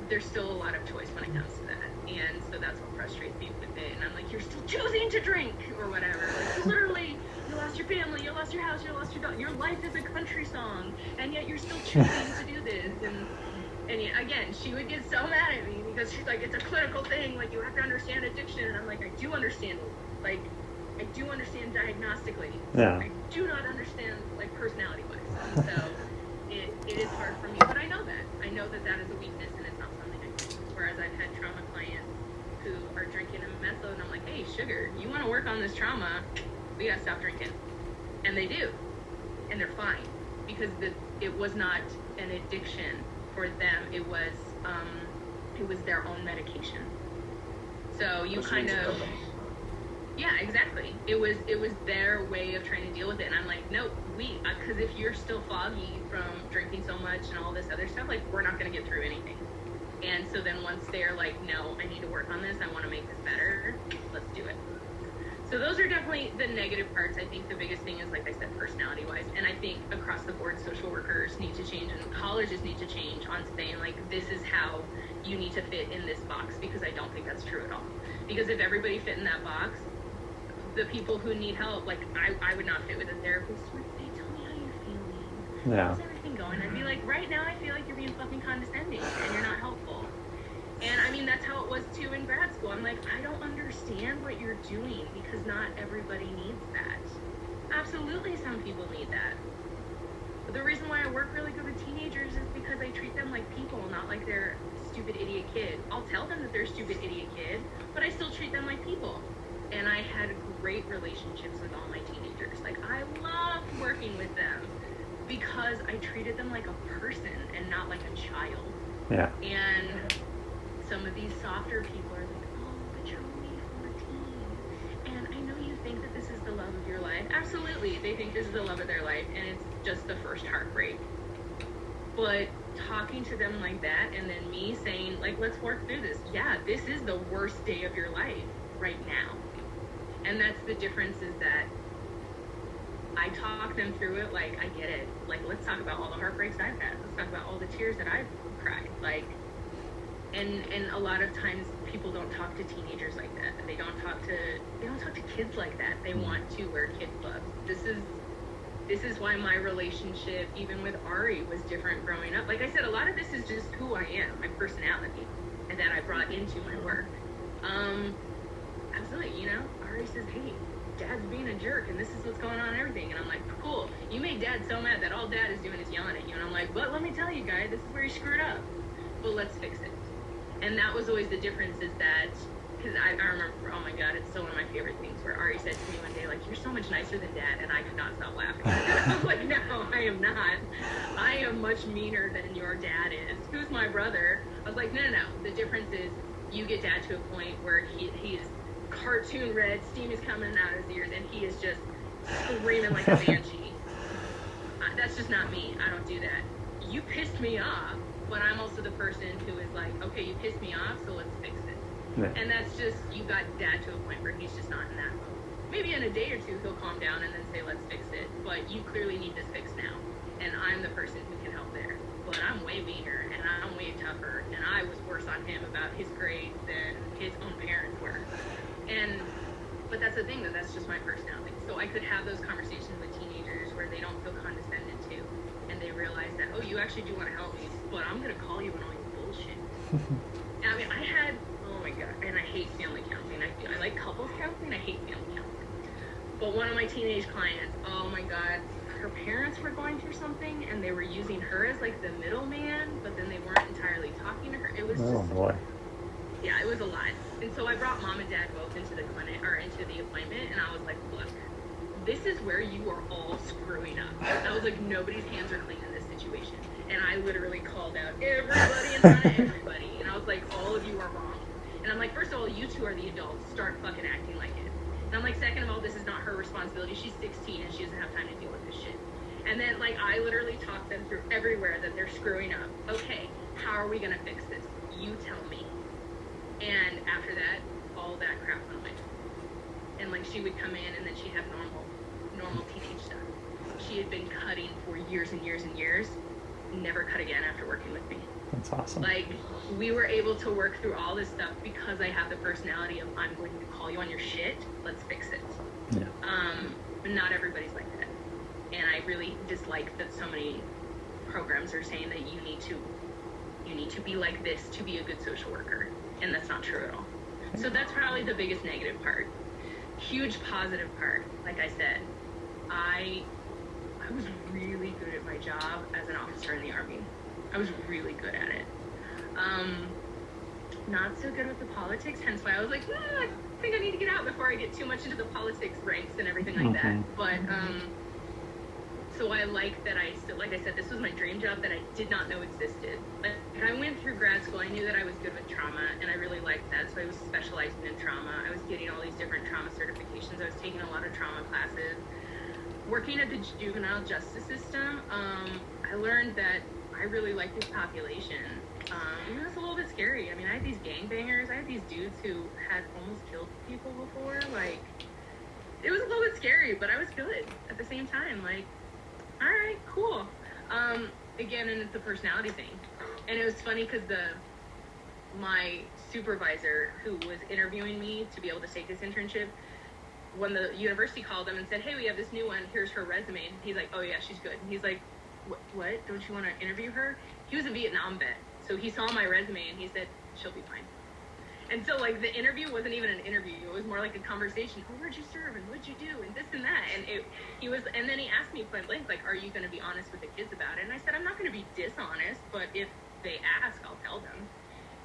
B: There's still a lot of choice when it comes to that. And so that's what frustrates me with it. And I'm like, you're still choosing to drink or whatever. Like, literally, you lost your family, you lost your house, you lost your dog. Your life is a country song, and yet you're still choosing to do this. And yet, again, she would get so mad at me because she's like, it's a clinical thing. Like, you have to understand addiction. And I'm like, I do understand it. Like, I do understand diagnostically.
C: Yeah.
B: I do not understand, like, personality-wise. And so it is hard for me. But I know that. I know that that is a weakness, and it's not something I do. Whereas I've had trauma clients who are drinking a methyl, and I'm like, hey, sugar, you want to work on this trauma, we got to stop drinking. And they do. And they're fine. Because it was not an addiction for them. It was their own medication. So you kind of... Yeah, exactly. It was their way of trying to deal with it. And I'm like, no, because if you're still foggy from drinking so much and all this other stuff, like, we're not going to get through anything. And so then once they're like, no, I need to work on this, I want to make this better, let's do it. So those are definitely the negative parts. I think the biggest thing is, like I said, personality-wise. And I think across the board, social workers need to change and colleges need to change on saying, like, this is how you need to fit in this box, because I don't think that's true at all. Because if everybody fit in that box, the people who need help, like, I would not fit with a therapist. Hey, tell me how you're feeling.
C: Yeah.
B: How's everything going? I'd be like, right now I feel like you're being fucking condescending and you're not helpful. And I mean, that's how it was too in grad school. I'm like, I don't understand what you're doing because not everybody needs that. Absolutely, some people need that. But the reason why I work really good with teenagers is because I treat them like people, not like they're a stupid idiot kid. I'll tell them that they're a stupid idiot kid, but I still treat them like people. And I had great relationships with all my teenagers. Like, I loved working with them because I treated them like a person and not like a child.
C: Yeah.
B: And some of these softer people are like, oh, but you're only 14. And I know you think that this is the love of your life. Absolutely, they think this is the love of their life, and it's just the first heartbreak. But talking to them like that, and then me saying, like, let's work through this. Yeah, this is the worst day of your life right now. And that's the difference, is that I talk them through it. Like, I get it. Like, let's talk about all the heartbreaks I've had. Let's talk about all the tears that I've cried. Like, and a lot of times people don't talk to teenagers like that. They don't talk to kids like that. They want to wear kid gloves. This is why my relationship, even with Ari, was different growing up. Like I said, a lot of this is just who I am, my personality, and that I brought into my work. Absolutely, you know, Ari says, hey, Dad's being a jerk, and this is what's going on and everything. And I'm like, cool, you made Dad so mad that all Dad is doing is yelling at you. And I'm like, but let me tell you, guys, this is where you screwed up. But let's fix it. And that was always the difference, is that, because I remember, oh my God, it's still one of my favorite things, where Ari said to me one day, like, you're so much nicer than Dad, and I could not stop laughing. I was like, no, I am not. I am much meaner than your dad is. Who's my brother? I was like, no. The difference is, you get Dad to a point where he is cartoon red, steam is coming out of his ears, and he is just screaming like a banshee. That's just not me. I don't do that. You pissed me off, but I'm also the person who is like, okay, you pissed me off, so let's fix it.
C: Yeah.
B: And that's just, you got Dad to a point where he's just not in that mode. Maybe in a day or two he'll calm down and then say, let's fix it. But you clearly need this fixed now. And I'm the person who can help there. But I'm way meaner, and I'm way tougher, and I was worse on him about his grades than his own parents were. But that's the thing, that's just my personality. So I could have those conversations with teenagers where they don't feel condescended to, and they realize that, oh, you actually do want to help me, but I'm going to call you on all your bullshit. I mean, oh my God, and I hate family counseling. I like couples counseling, I hate family counseling. But one of my teenage clients, oh my God, her parents were going through something, and they were using her as like the middleman, but then they weren't entirely talking to her. It was
C: Oh boy.
B: Yeah, it was a lot. And so I brought Mom and Dad both into the clinic, or into the appointment, and I was like, look, this is where you are all screwing up. I was like, nobody's hands are clean in this situation. And I literally called out everybody in front of everybody. And I was like, all of you are wrong. And I'm like, first of all, you two are the adults. Start fucking acting like it. And I'm like, second of all, this is not her responsibility. She's 16 and she doesn't have time to deal with this shit. And then, like, I literally talked them through everywhere that they're screwing up. Okay, how are we going to fix this? You tell me. And after that, all that crap went away. And like, she would come in, and then she'd have normal teenage stuff. She had been cutting for years and years and years, never cut again after working with me.
C: That's awesome.
B: Like, we were able to work through all this stuff because I have the personality of, I'm going to call you on your shit, let's fix it.
C: Yeah.
B: But not everybody's like that. And I really dislike that so many programs are saying that you need to be like this to be a good social worker. And that's not true at all. So that's probably the biggest negative part. Huge positive part, like I said, I was really good at my job as an officer in the Army. I was really good at it. Not so good with the politics, hence why I was like, I think I need to get out before I get too much into the politics ranks and everything like that. But so I like that like I said, this was my dream job that I did not know existed. Like, I went through grad school, I knew that I was good with trauma, and I really liked that, so I was specializing in trauma. I was getting all these different trauma certifications. I was taking a lot of trauma classes. Working at the juvenile justice system, I learned that I really liked this population. It was a little bit scary. I mean, I had these gangbangers. I had these dudes who had almost killed people before. Like, it was a little bit scary, but I was good at the same time. Like, all right, cool. Again, and it's a personality thing. And it was funny because my supervisor who was interviewing me to be able to take this internship, when the university called him and said, hey, we have this new one, here's her resume. And he's like, oh yeah, she's good. And he's like, what? Don't you want to interview her? He was a Vietnam vet. So he saw my resume and he said, she'll be fine. And so, like, the interview wasn't even an interview. It was more like a conversation. Oh, where'd you serve? And what'd you do? And this and that. And and then he asked me point blank, like, are you going to be honest with the kids about it? And I said, I'm not going to be dishonest, but if they ask, I'll tell them.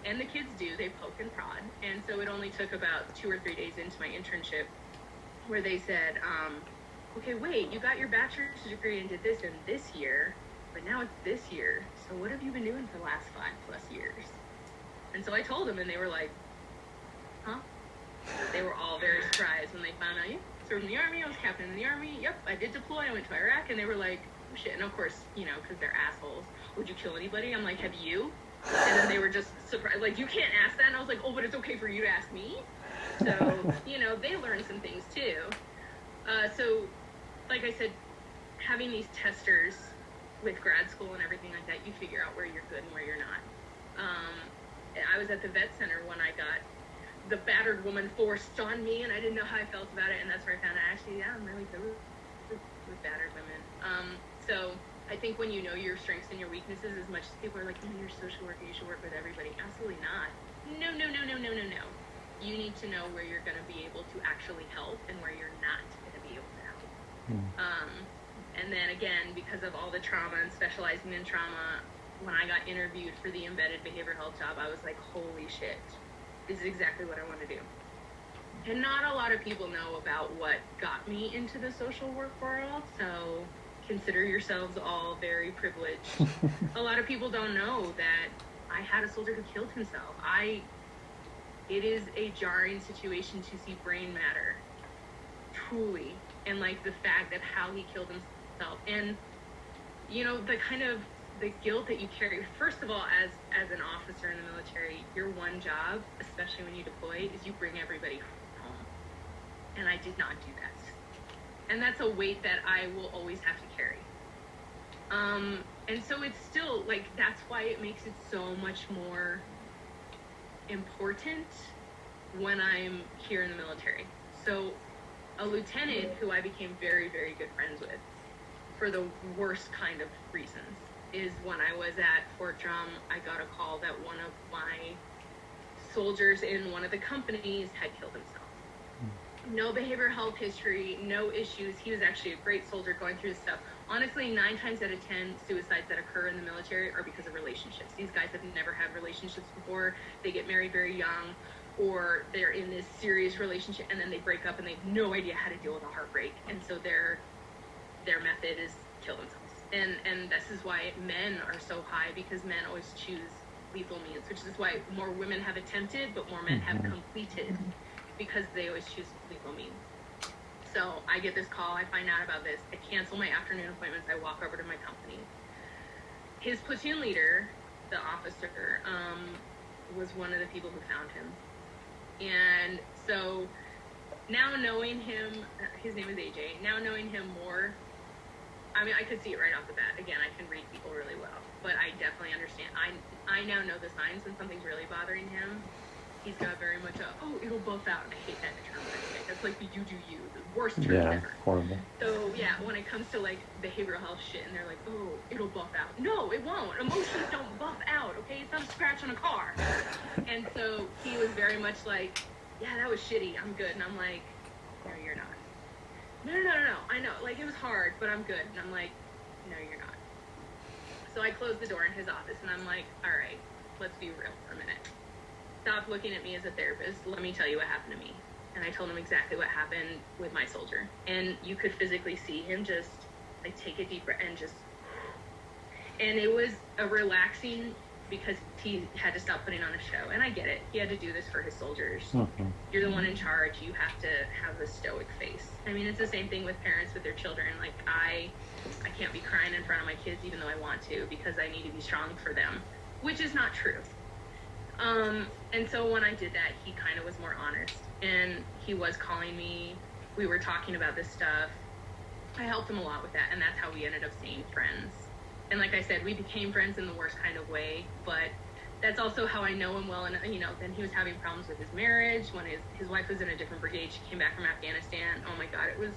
B: And the kids do. They poke and prod. And so it only took about 2 or 3 days into my internship where they said, okay, wait, you got your bachelor's degree and did this in this year, but now it's this year. So what have you been doing for the last 5+ years? And so I told them, and they were like, huh? They were all very surprised when they found out, yeah, served in the Army, I was captain in the Army, yep, I did deploy, I went to Iraq, and they were like, oh shit. And of course, you know, because they're assholes, would you kill anybody? I'm like, have you? And then they were just surprised, like, you can't ask that. And I was like, oh, but it's okay for you to ask me. So, you know, they learned some things too. So, like I said, having these testers with grad school and everything like that, you figure out where you're good and where you're not. I was at the vet center when I got the battered woman forced on me, and I didn't know how I felt about it, and that's where I found out, actually, yeah, I'm really good with battered women. So I think when you know your strengths and your weaknesses, as much as people are like, you're a social worker, you should work with everybody. Absolutely not. No. You need to know where you're going to be able to actually help and where you're not going to be able to help. And then again, because of all the trauma and specializing in trauma, when I got interviewed for the embedded behavioral health job, I was like, holy shit, this is exactly what I want to do. And not a lot of people know about what got me into the social work world, so consider yourselves all very privileged. A lot of people don't know that I had a soldier who killed himself. It is a jarring situation to see brain matter, truly, and like the fact that how he killed himself, and you know, the kind of the guilt that you carry. First of all, as an officer in the military, your one job, especially when you deploy, is you bring everybody home, and I did not do that, and that's a weight that I will always have to carry. And so it's still like, that's why it makes it so much more important when I'm here in the military. So a lieutenant who I became very, very good friends with for the worst kind of reasons is when I was at Fort Drum, I got a call that one of my soldiers in one of the companies had killed himself. No behavioral health history, no issues. He was actually a great soldier going through this stuff. Honestly, 9 times out of 10 suicides that occur in the military are because of relationships. These guys have never had relationships before. They get married very young, or they're in this serious relationship and then they break up and they have no idea how to deal with a heartbreak. And so their method is kill themselves. And this is why men are so high, because men always choose lethal means, which is why more women have attempted, but more men have completed, because they always choose lethal means. So I get this call, I find out about this, I cancel my afternoon appointments, I walk over to my company. His platoon leader, the officer, was one of the people who found him. And so now knowing him, his name is AJ, now knowing him more, I mean, I could see it right off the bat. Again, I can read people really well, but I definitely understand. I now know the signs when something's really bothering him. He's got very much it'll buff out, and I hate that term. That's like the you do you, the worst term ever.
C: Horrible.
B: So yeah, when it comes to like behavioral health shit, and they're like, oh, it'll buff out. No, it won't. Emotions don't buff out, okay? It's not a scratch on a car. And so he was very much like, yeah, that was shitty, I'm good. And I'm like, no, you're not. No, I know, like, it was hard, but I'm good. And I'm like, no, you're not. So I closed the door in his office, and I'm like, all right, let's be real for a minute. Stop looking at me as a therapist. Let me tell you what happened to me. And I told him exactly what happened with my soldier. And you could physically see him just, like, take a deep breath and just... And it was a relaxing, because he had to stop putting on a show. And I get it. He had to do this for his soldiers. Mm-hmm. You're the one in charge. You have to have a stoic face. I mean, it's the same thing with parents with their children. Like, I can't be crying in front of my kids even though I want to, because I need to be strong for them, which is not true. And so when I did that, he kind of was more honest, and he was calling me. We were talking about this stuff. I helped him a lot with that, and that's how we ended up staying friends. And like I said, we became friends in the worst kind of way, but that's also how I know him well. And, you know, then he was having problems with his marriage when his wife was in a different brigade. She came back from Afghanistan. Oh my God, it was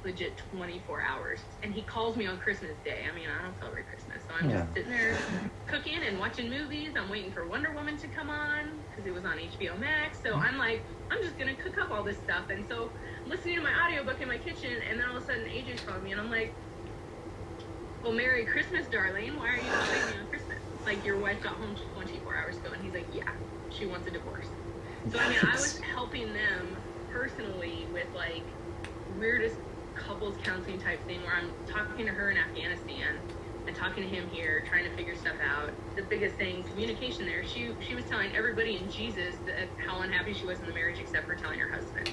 B: legit 24 hours. And he calls me on Christmas Day. I mean, I don't celebrate Christmas, so I'm just sitting there cooking and watching movies. I'm waiting for Wonder Woman to come on because it was on HBO Max. So I'm like, I'm just gonna cook up all this stuff. And so I'm listening to my audiobook in my kitchen, and then all of a sudden AJ's calling me, and I'm like, well, Merry Christmas, darling. Why are you calling me on Christmas? Like, your wife got home 24 hours ago. And he's like, yeah, she wants a divorce. So I mean, I was helping them personally with like weirdest couples counseling type thing, where I'm talking to her in Afghanistan and talking to him here, trying to figure stuff out. The biggest thing, communication there. She was telling everybody in Jesus that how unhappy she was in the marriage, except for telling her husband.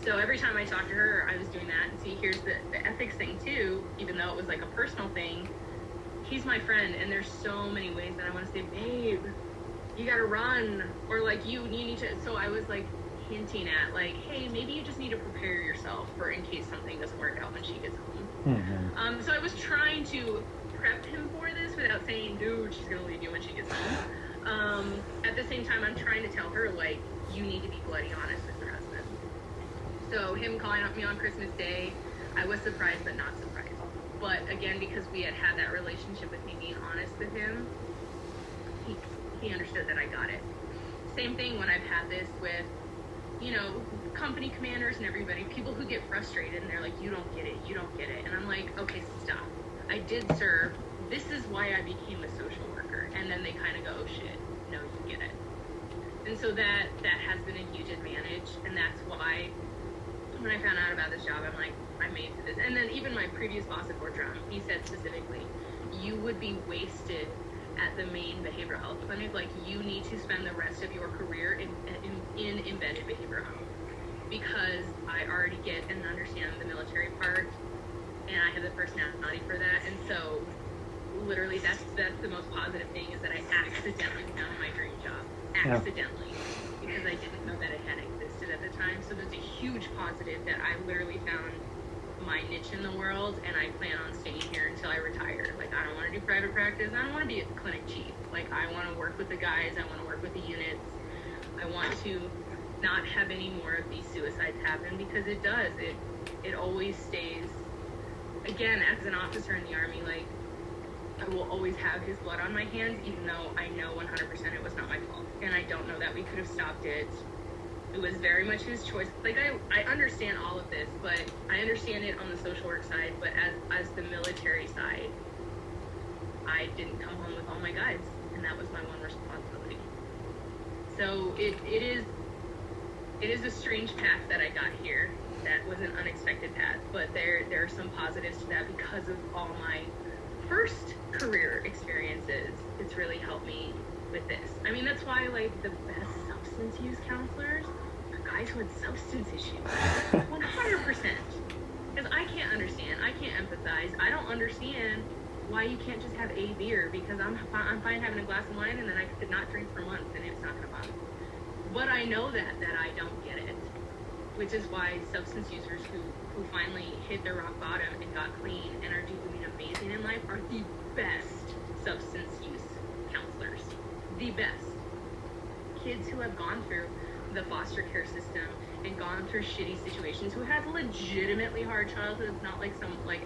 B: So every time I talked to her, I was doing that. And see, here's the ethics thing too. Even though it was like a personal thing, he's my friend, and there's so many ways that I want to say, babe, you gotta run, or like you need to. So I was like hinting at like, hey, maybe you just need to prepare yourself for in case something doesn't work out when she gets home. So I was trying to prep him for this without saying, dude, she's gonna leave you when she gets home. At the same time, I'm trying to tell her like, you need to be bloody honest with your husband. So him calling up me on Christmas Day, I was surprised but not surprised. But again, because we had that relationship with me being honest with him, he understood that I got it. Same thing when I've had this with, you know, company commanders and everybody, people who get frustrated and they're like, you don't get it. And I'm like, okay, stop. I did serve. This is why I became a social worker. And then they kind of go, oh shit, no, you get it. And so that has been a huge advantage. And that's why when I found out about this job, I'm like, I'm made for this. And then even my previous boss at Fort Drum, he said specifically, you would be wasted at the main behavioral health clinic. Like, you need to spend the rest of your career in embedded behavioral health, because I already get and understand the military part, and I have the personality for that. And so literally that's the most positive thing, is that I accidentally found my dream job. Accidentally. Because I didn't know that it had existed at the time. So there's a huge positive that I literally found my niche in the world, and I plan on staying here until I retire. Like, I don't want to do private practice. I don't want to be a clinic chief. Like, I want to work with the guys. I want to work with the units. I want to not have any more of these suicides happen, because it does. It always stays. Again, as an officer in the Army, like, I will always have his blood on my hands, even though I know 100% it was not my fault. And I don't know that we could have stopped it. It was very much his choice. Like, I understand all of this, but I understand it on the social work side, but as the military side, I didn't come home with all my guys, and that was my one responsibility. So it is a strange path that I got here. That was an unexpected path, but there are some positives to that because of all my first career experiences. It's really helped me with this. I mean, that's why, like, the best substance use counselors are guys who had substance issues. 100%. Because I can't understand. I can't empathize. I don't understand why you can't just have a beer, because I'm fine having a glass of wine, and then I could not drink for months and it's not going to bother me. But I know that I don't get it. Which is why substance users who finally hit their rock bottom and got clean and are doing amazing in life are the best substance use counselors. The best. Kids who have gone through the foster care system and gone through shitty situations, who had legitimately hard childhoods, not like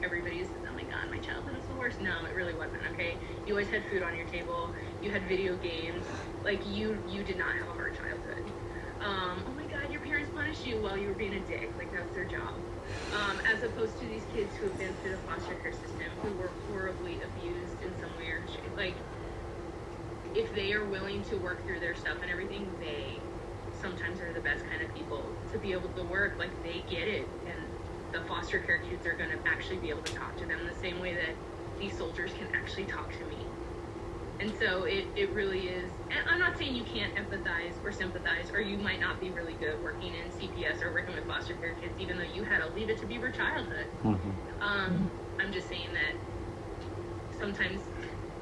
B: everybody's, oh my god, my childhood was the worst. No, it really wasn't, okay? You always had food on your table, you had video games, like you did not have a hard childhood. Oh my god, your parents punished you while you were being a dick, like that's their job. As opposed to these kids who have been through the foster care system, who were horribly abused in some way or shape. Like, if they are willing to work through their stuff and everything, they sometimes are the best kind of people to be able to work. Like, they get it, and the foster care kids are going to actually be able to talk to them the same way that these soldiers can actually talk to me. And so it really is, and I'm not saying you can't empathize or sympathize, or you might not be really good working in CPS or working with foster care kids, even though you had a Leave It to Beaver childhood. I'm just saying that sometimes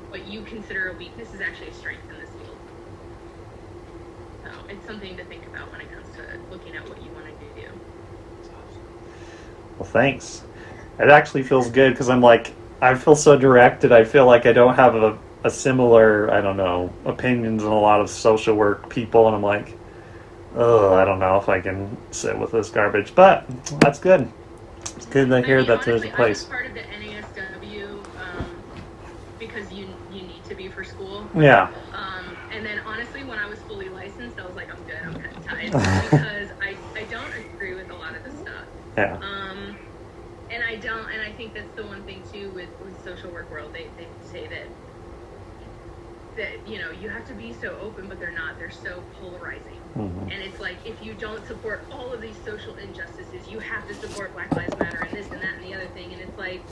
B: what you consider a weakness is actually a strength in this field. So it's something to think about when it comes to looking at what you want to do.
C: Well, thanks. It actually feels good, because I'm like, I feel so directed. I feel like I don't have a similar, I don't know, opinions in a lot of social work people, and I'm like, oh, I don't know if I can sit with this garbage, but that's good. It's good to hear that
B: honestly,
C: there's a place.
B: I was part of the NASW because you need to be for school.
C: Yeah.
B: And then honestly, when I was fully licensed, I was like, I'm good, I'm kind of tired, because I don't agree with a lot of the stuff.
C: Yeah.
B: And I think that's the one thing too with social work world. They say that you know, you have to be so open, but they're not. They're so polarizing. And it's like, if you don't support all of these social injustices, you have to support Black Lives Matter and this and that and the other thing. And it's like,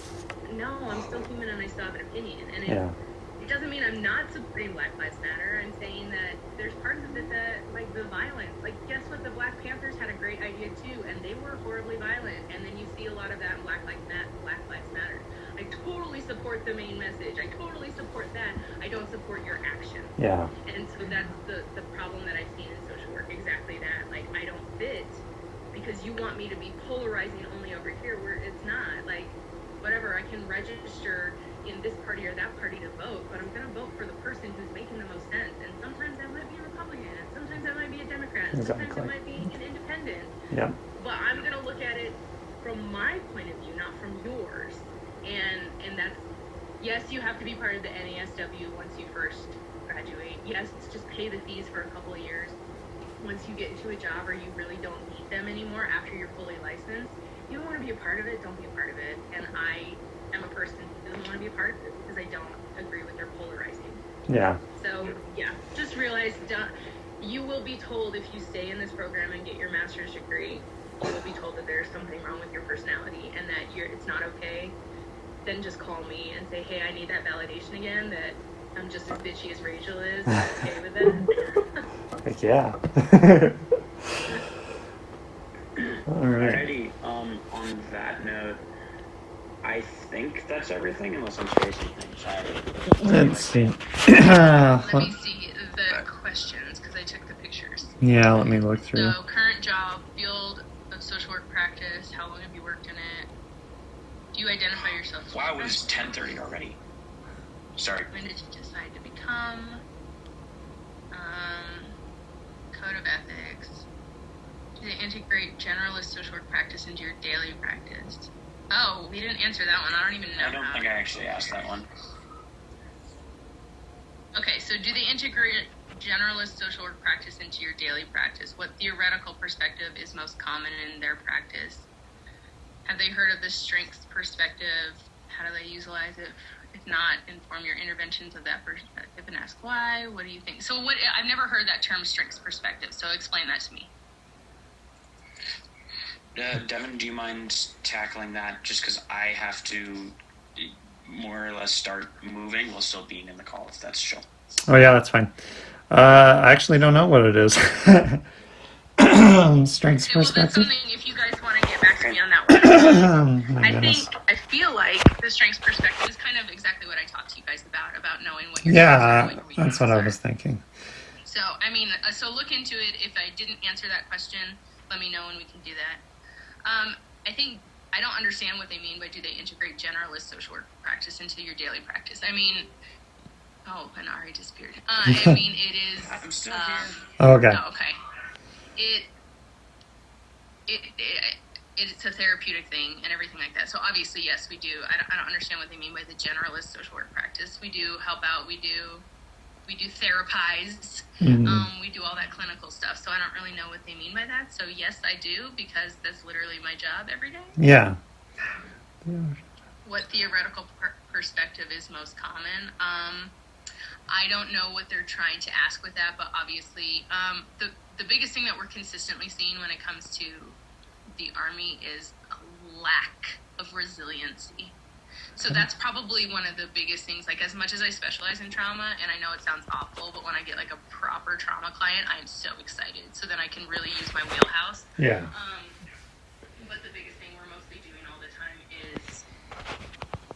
B: no, I'm still human and I still have an opinion. And it doesn't mean I'm not supporting Black Lives Matter. I'm saying that there's parts of it that, like the violence, like guess what? The Black Panthers had a great idea too, and they were horribly violent. And then you see a lot of that in Black Lives Matter. I totally support the main message. I totally support that. I don't support your actions.
C: Yeah.
B: And so that's the problem that I've seen in social work. Exactly that. Like, I don't fit because you want me to be polarizing only over here where it's not. Like, whatever, I can register in this party or that party to vote, but I'm going to vote for the person who's making the most sense. And sometimes that might be a Republican, and sometimes that might be a Democrat, and sometimes it might be an independent.
C: Yeah.
B: But I'm going to look at it from my point of view, not from yours. And that's, yes, you have to be part of the NASW once you first graduate. Yes, just pay the fees for a couple of years. Once you get into a job or you really don't need them anymore after you're fully licensed, you don't want to be a part of it, don't be a part of it. And I am a person who doesn't want to be a part of it because I don't agree with their polarizing.
C: Yeah.
B: So, yeah, just realize you will be told if you stay in this program and get your master's degree, you will be told that there's something wrong with your personality and that it's not okay. Then just call me and say, hey, I need that validation again, that I'm just as bitchy as Rachel is. I'm okay with it.
C: Heck yeah. All right.
A: Alrighty, on that note, I think that's everything, unless I'm spacing things out.
C: Let's see.
B: Let me see the questions, because I took the pictures.
C: Yeah, let me look through.
B: So, current job, field of social work practice, how long have you worked in it? Do you identify yourself as
A: Wow, it was 10:30 already. Sorry.
B: When did you decide to become? Code of ethics. Do they integrate generalist social work practice into your daily practice? Oh, we didn't answer that one. I don't even know.
A: I don't think I actually asked that one.
B: Okay, so do they integrate generalist social work practice into your daily practice? What theoretical perspective is most common in their practice? Have they heard of the strengths perspective? How do they utilize it? If not, inform your interventions of that perspective and ask why. What do you think? So I've never heard that term strengths perspective, so explain that to me.
A: Devin, do you mind tackling that? Just because I have to more or less start moving while still being in the call, if that's chill.
C: Oh yeah, that's fine. I actually don't know what it is. Strengths
B: Okay, well, that's
C: perspective.
B: something, if you guys want to get back to me on that one.
C: My
B: I
C: goodness.
B: feel like the strengths perspective is kind of exactly what I talked to you guys about knowing what your
C: Yeah,
B: strengths are, what your
C: that's what I
B: weaknesses
C: was
B: are.
C: thinking.
B: So, I mean, so look into it. If I didn't answer that question, let me know and we can do that. I think I don't understand what they mean by do they integrate generalist social work practice into your daily practice. I mean, oh, and Ari disappeared. I mean, it is.
A: I'm still here.
C: Okay.
B: Oh, okay. It's a therapeutic thing and everything like that. So obviously, yes, we do. I don't understand what they mean by the generalist social work practice. We do help out. We do therapize.
C: Mhm.
B: We do all that clinical stuff. So I don't really know what they mean by that. So yes, I do, because that's literally my job every day.
C: Yeah.
B: What theoretical perspective is most common? I don't know what they're trying to ask with that, but obviously, the biggest thing that we're consistently seeing when it comes to the Army is a lack of resiliency. So that's probably one of the biggest things. Like, as much as I specialize in trauma, and I know it sounds awful, but when I get like a proper trauma client, I am so excited. So then I can really use my wheelhouse.
C: Yeah.
B: But the biggest thing we're mostly doing all the time is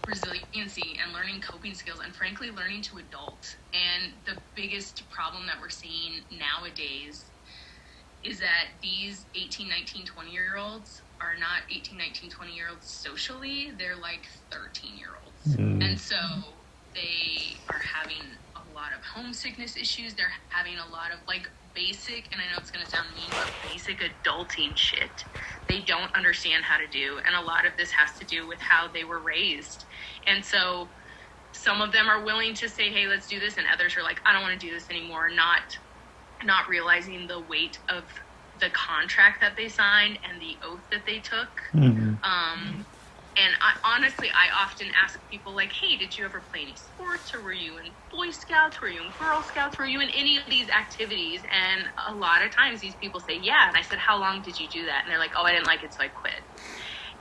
B: resiliency and learning coping skills, and frankly, learning to adult. And the biggest problem that we're seeing nowadays is that these 18, 19, 20-year-olds are not 18, 19, 20-year-olds socially. They're like 13-year-olds. And so they are having a lot of homesickness issues. They're having a lot of like basic, and I know it's going to sound mean, but basic adulting shit they don't understand how to do. And a lot of this has to do with how they were raised. And so some of them are willing to say, hey, let's do this. And others are like, I don't want to do this anymore. Not realizing the weight of the contract that they signed and the oath that they took.
C: Mhm.
B: And honestly, I often ask people like, hey, did you ever play any sports, or were you in Boy Scouts? Were you in Girl Scouts? Were you in any of these activities? And a lot of times these people say, yeah. And I said, how long did you do that? And they're like, oh, I didn't like it, so I quit.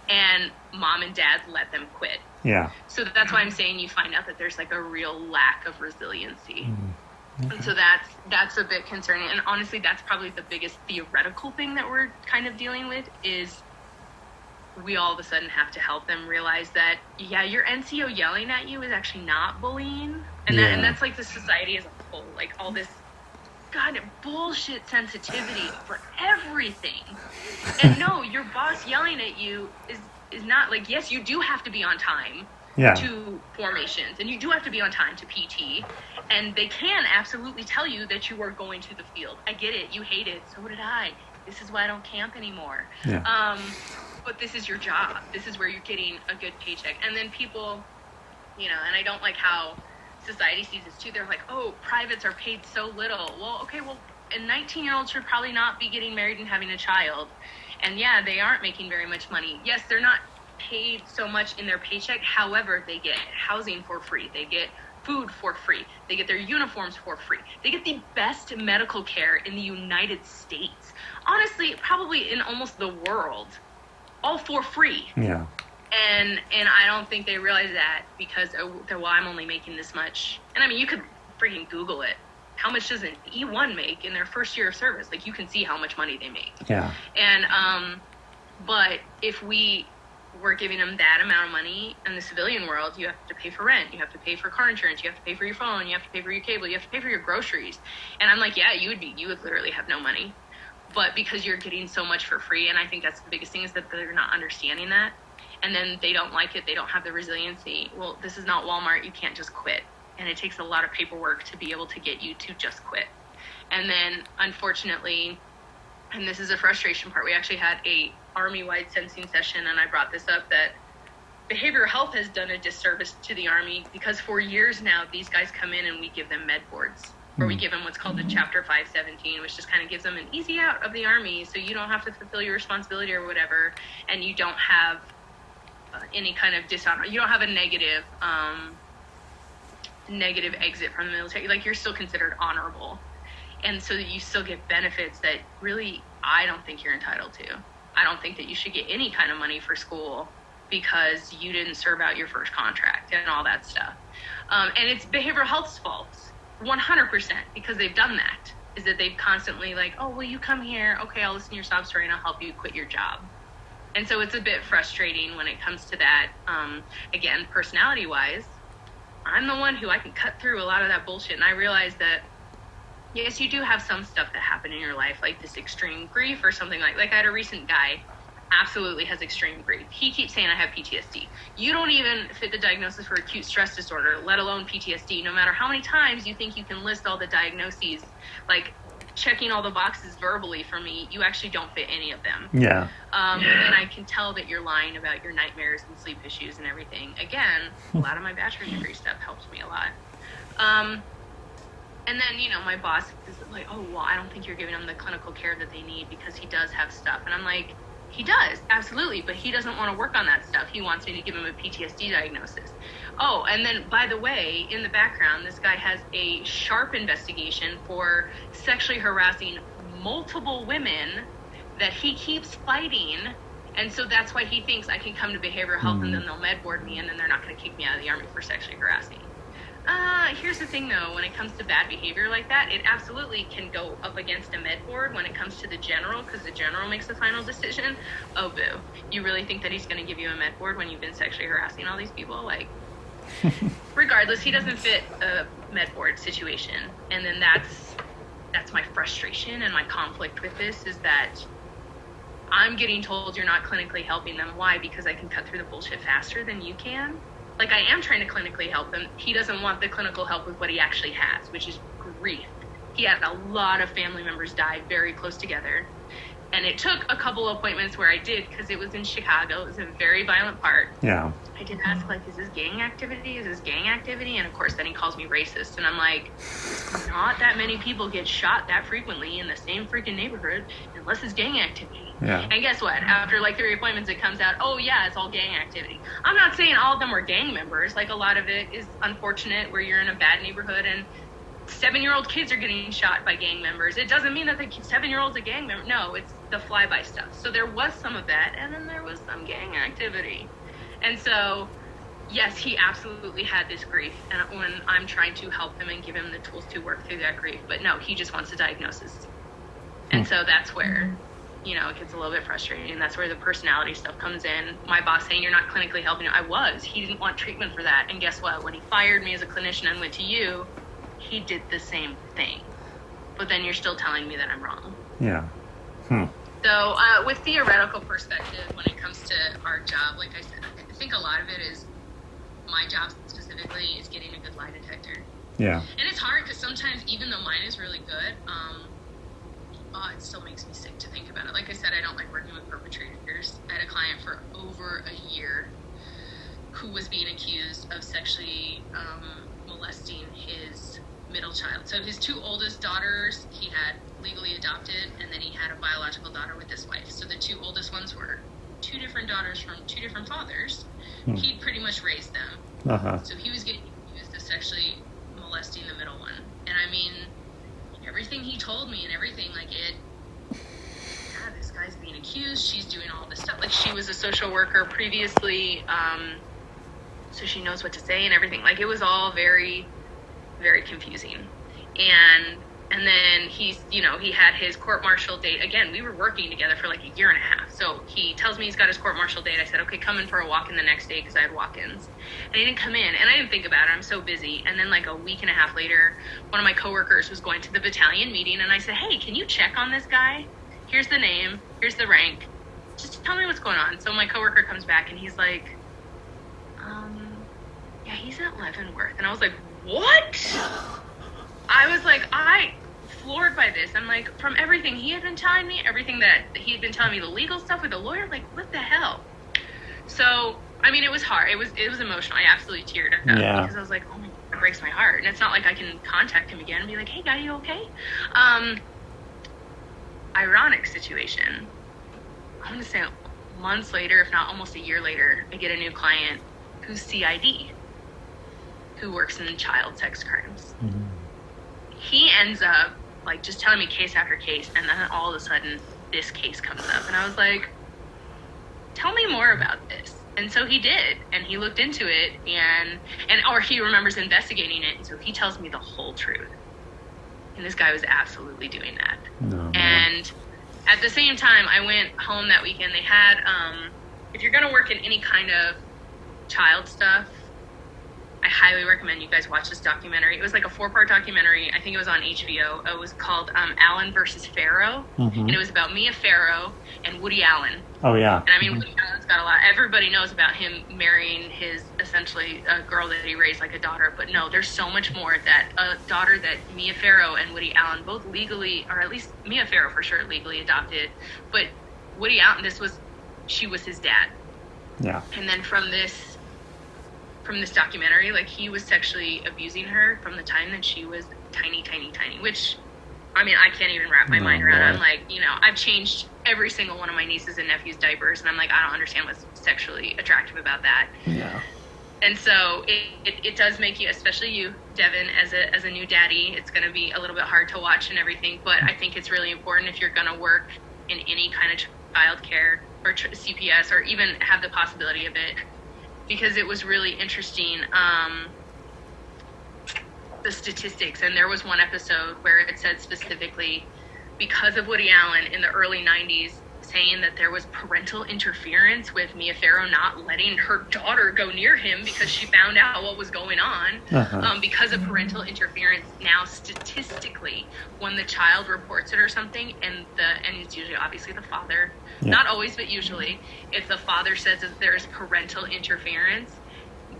B: And mom and dad let them quit.
C: Yeah.
B: So that's why I'm saying you find out that there's like a real lack of resiliency.
C: Mm-hmm.
B: And so that's a bit concerning. And honestly, that's probably the biggest theoretical thing that we're kind of dealing with is we all of a sudden have to help them realize that, yeah, your NCO yelling at you is actually not bullying. And that's like the society as a whole, like all this God bullshit sensitivity for everything. And no, your boss yelling at you is not like, yes, you do have to be on time to formations, and you do have to be on time to PT, and they can absolutely tell you that you are going to the field. I get it, you hate it, so did I. This is why I don't camp anymore. But this is your job. This is where you're getting a good paycheck. And then people, and I don't like how society sees this too. They're like, oh, privates are paid so little. Well, okay, a 19-year-old should probably not be getting married and having a child. And yeah, they aren't making very much money. Yes, they're not paid so much in their paycheck. However, they get housing for free. They get food for free. They get their uniforms for free. They get the best medical care in the United States. Honestly, probably in almost the world. All for free.
C: Yeah.
B: And I don't think they realize that because, well, I'm only making this much. And I mean, you could freaking Google it. How much does an E1 make in their first year of service? Like, you can see how much money they make.
C: Yeah.
B: And, but if we were giving them that amount of money in the civilian world, you have to pay for rent, you have to pay for car insurance, you have to pay for your phone, you have to pay for your cable, you have to pay for your groceries. And I'm like, yeah, you would literally have no money. But because you're getting so much for free, and I think that's the biggest thing is that they're not understanding that. And then they don't like it. They don't have the resiliency. Well, this is not Walmart. You can't just quit. And it takes a lot of paperwork to be able to get you to just quit. And then, unfortunately, and this is a frustration part, we actually had a Army-wide sensing session, and I brought this up, that behavioral health has done a disservice to the Army because for years now, these guys come in and we give them med boards. Or we give them what's called the Chapter 517, which just kind of gives them an easy out of the Army, so you don't have to fulfill your responsibility or whatever, and you don't have any kind of dishonor. You don't have a negative exit from the military. Like, you're still considered honorable, and so you still get benefits that really I don't think you're entitled to. I don't think that you should get any kind of money for school because you didn't serve out your first contract and all that stuff. And it's behavioral health's fault. 100%, because they've done that, is that they've constantly like, oh, well, you come here, okay, I'll listen to your sob story and I'll help you quit your job. And so it's a bit frustrating when it comes to that. Again, personality wise, I'm the one who I can cut through a lot of that bullshit, and I realize that yes, you do have some stuff that happened in your life, like this extreme grief or something like I had a recent guy absolutely has extreme grief. He keeps saying I have PTSD. You don't even fit the diagnosis for acute stress disorder, let alone PTSD. No matter how many times you think you can list all the diagnoses, like checking all the boxes verbally for me, you actually don't fit any of them.
C: Yeah.
B: And I can tell that you're lying about your nightmares and sleep issues and everything. Again, a lot of my bachelor's degree stuff helps me a lot. And then, my boss is like, oh, well, I don't think you're giving them the clinical care that they need because he does have stuff. And I'm like, he does, absolutely, but he doesn't want to work on that stuff. He wants me to give him a PTSD diagnosis. Oh, and then, by the way, in the background, this guy has a sharp investigation for sexually harassing multiple women that he keeps fighting, and so that's why he thinks I can come to behavioral health and then they'll med board me and then they're not going to kick me out of the Army for sexually harassing. Here's the thing, though. When it comes to bad behavior like that, it absolutely can go up against a med board when it comes to the general, because the general makes the final decision. Oh, boo. You really think that he's going to give you a med board when you've been sexually harassing all these people? Like, regardless, he doesn't fit a med board situation. And then that's my frustration and my conflict with this, is that I'm getting told you're not clinically helping them. Why? Because I can cut through the bullshit faster than you can? Like, I am trying to clinically help him. He doesn't want the clinical help with what he actually has, which is grief. He had a lot of family members die very close together. And it took a couple appointments where I did, because it was in Chicago. It was a very violent part.
C: Yeah.
B: I did ask, like, is this gang activity? Is this gang activity? And, of course, then he calls me racist. And I'm like, not that many people get shot that frequently in the same freaking neighborhood unless it's gang activity.
C: Yeah.
B: And guess what? After, like, 3 appointments, it comes out, oh, yeah, it's all gang activity. I'm not saying all of them were gang members. Like, a lot of it is unfortunate where you're in a bad neighborhood and 7-year-old kids are getting shot by gang members. It doesn't mean that the 7-year-old's a gang member. No, it's the flyby stuff. So there was some of that, and then there was some gang activity. And so, yes, he absolutely had this grief, and when I'm trying to help him and give him the tools to work through that grief, but no, he just wants a diagnosis. And so that's where you know, it gets a little bit frustrating. That's where the personality stuff comes in. My boss saying you're not clinically helping. I was. He didn't want treatment for that. And guess what? When he fired me as a clinician and went to you, he did the same thing. But then you're still telling me that I'm wrong.
C: Yeah.
B: So with theoretical perspective, when it comes to our job, like I said, I think a lot of it is my job specifically is getting a good lie detector.
C: Yeah.
B: And it's hard because sometimes, even though mine is really good, it still makes me sick to think about it. Like I said, I don't like working with perpetrators. I had a client for over a year who was being accused of sexually molesting his middle child. So his two oldest daughters he had legally adopted, and then he had a biological daughter with his wife. So the two oldest ones were two different daughters from two different fathers. He pretty much raised them. So he was getting accused of sexually molesting the middle one. And I mean, everything he told me and everything, like this guy's being accused, she's doing all this stuff. Like, she was a social worker previously, so she knows what to say and everything. Like, it was all very, very confusing. And then he had his court-martial date. Again, we were working together for like a year and a half. So he tells me he's got his court-martial date. I said, okay, come in for a walk-in the next day because I had walk-ins. And he didn't come in. And I didn't think about it. I'm so busy. And then like a week and a half later, one of my coworkers was going to the battalion meeting. And I said, hey, can you check on this guy? Here's the name. Here's the rank. Just tell me what's going on. So my coworker comes back and he's like, yeah, he's at Leavenworth. And I was like, what? I was like, floored by this. I'm like, from everything he had been telling me, everything that he had been telling me, the legal stuff with the lawyer, like, what the hell? So, I mean, it was hard. It was emotional. I absolutely teared up because I was like, oh my God, it breaks my heart. And it's not like I can contact him again and be like, hey, guy, you okay? Ironic situation. I'm going to say months later, if not almost a year later, I get a new client who's CID, who works in child sex crimes. He ends up like just telling me case after case, and then all of a sudden this case comes up, and I was like, tell me more about this. And so he did, and he looked into it, or he remembers investigating it, and so he tells me the whole truth. And this guy was absolutely doing that. And at the same time, I went home that weekend. They had, if you're going to work in any kind of child stuff, I highly recommend you guys watch this documentary. It was like a 4-part documentary. I think it was on HBO. It was called Allen versus Farrow. And it was about Mia Farrow and Woody Allen.
C: Oh, yeah.
B: And I mean, Woody Allen's got a lot. Everybody knows about him marrying his, essentially, a girl that he raised like a daughter. But no, there's so much more. That a daughter that Mia Farrow and Woody Allen both legally, or at least Mia Farrow for sure, legally adopted. But Woody Allen, she was his dad.
C: Yeah.
B: And then from this documentary, like, he was sexually abusing her from the time that she was tiny, which, I mean, I can't even wrap my mind around. I'm like, I've changed every single one of my nieces and nephews' diapers, and I'm like, I don't understand what's sexually attractive about that.
C: Yeah.
B: And so it does make you, especially you, Devin, as a new daddy, it's going to be a little bit hard to watch and everything, but I think it's really important if you're going to work in any kind of child care or CPS, or even have the possibility of it, because it was really interesting, the statistics. And there was one episode where it said specifically, because of Woody Allen in the early 90s saying that there was parental interference with Mia Farrow not letting her daughter go near him because she found out what was going on, because of parental interference. Now, statistically, when the child reports it or something, and it's usually obviously the father, not always, but usually, if the father says that there's parental interference,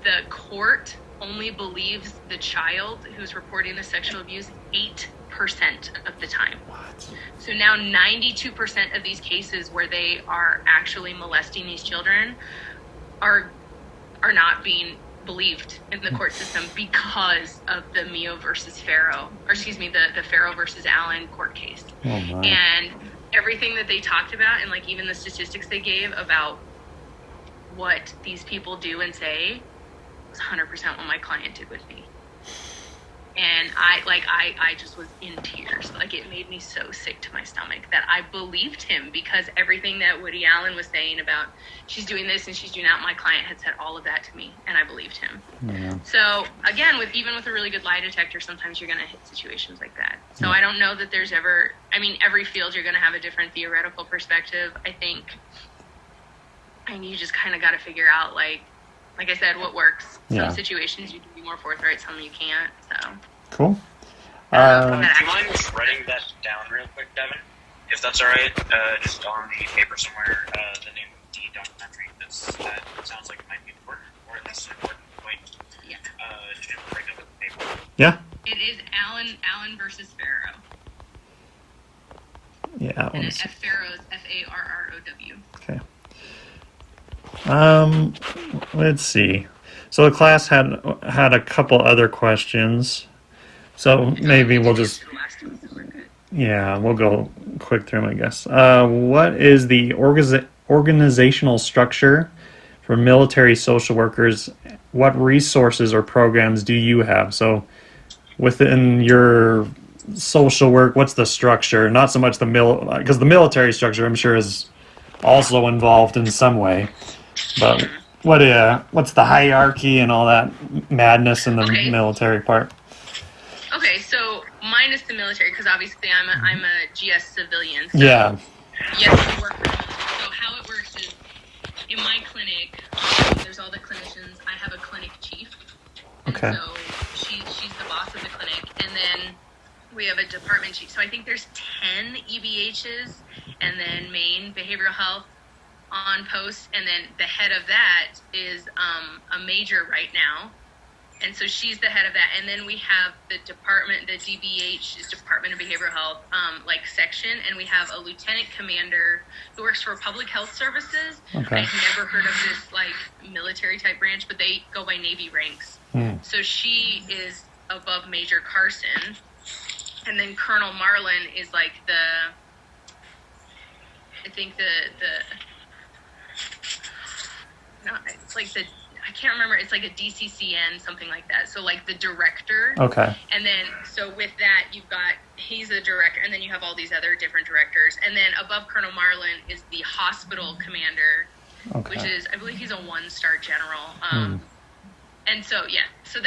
B: the court only believes the child who's reporting the sexual abuse 8% of the time.
C: What?
B: So now 92% of these cases where they are actually molesting these children are not being believed in the court system because of the Mia versus Farrow, or excuse me, the Farrow versus Allen court case.
C: Oh my.
B: And everything that they talked about, and like even the statistics they gave about what these people do and say, was 100% what my client did with me. And I just was in tears. Like, it made me so sick to my stomach that I believed him, because everything that Woody Allen was saying about she's doing this and she's doing that, my client had said all of that to me, and I believed him.
C: Yeah.
B: So again, even with a really good lie detector, sometimes you're going to hit situations like that. So I don't know that there's ever, I mean, every field you're going to have a different theoretical perspective, I think. And you just kind of got to figure out, like I said, what works. Some situations you can be more forthright, some you can't. So
C: Cool.
A: Do you mind writing that down real quick, Devin? If that's all right, just on the paper somewhere, the name of the documentary. That sounds like it might be important, or that's an important point.
B: Yeah.
A: Just bring up the paper.
C: Yeah.
B: It is Allen versus Farrow.
C: Yeah.
B: And it's Farrow's Farrow.
C: Okay. Let's see. So the class had a couple other questions. So maybe we'll just, yeah, we'll go quick through them, I guess. What is the organizational structure for military social workers? What resources or programs do you have? So within your social work, what's the structure? Not so much because the military structure, I'm sure, is also involved in some way. But what's the hierarchy and all that madness in the military part?
B: Okay, so minus the military, because obviously I'm a GS civilian. So
C: Yeah.
B: Yes, we work with them. So how it works is, in my clinic, there's all the clinicians. I have a clinic chief. And
C: Okay.
B: so she's the boss of the clinic. And then we have a department chief. So I think there's 10 EBHs and then main behavioral health on post. And then the head of that is a major right now. And so she's the head of that. And then we have the department, the DBH is Department of Behavioral Health, section. And we have a lieutenant commander who works for Public Health Services.
C: Okay.
B: I've never heard of this military type branch, but they go by Navy ranks. So she is above Major Carson. And then Colonel Marlin is I can't remember, it's like a DCCN, something like that. So the director.
C: Okay.
B: And then, so with that, he's the director, and then you have all these other different directors. And then above Colonel Marlin is the hospital commander, which is, I believe he's a 1-star general. And so, yeah, so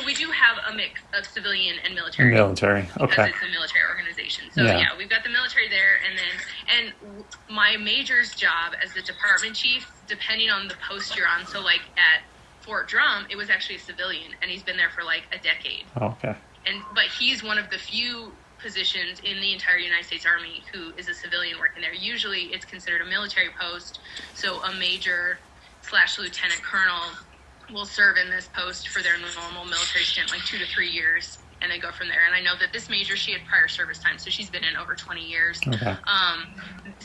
B: we do have a mix of civilian and military.
C: Military, okay.
B: Because it's a military organization. So, yeah, we've got the military there, and my major's job as the department chief, depending on the post you're on, so at Fort Drum, it was actually a civilian, and he's been there for a decade.
C: Oh, okay.
B: But he's one of the few positions in the entire United States Army who is a civilian working there. Usually it's considered a military post, so a major / lieutenant colonel will serve in this post for their normal military stint, 2 to 3 years, and they go from there. And I know that this major, she had prior service time, so she's been in over 20 years.
C: Okay.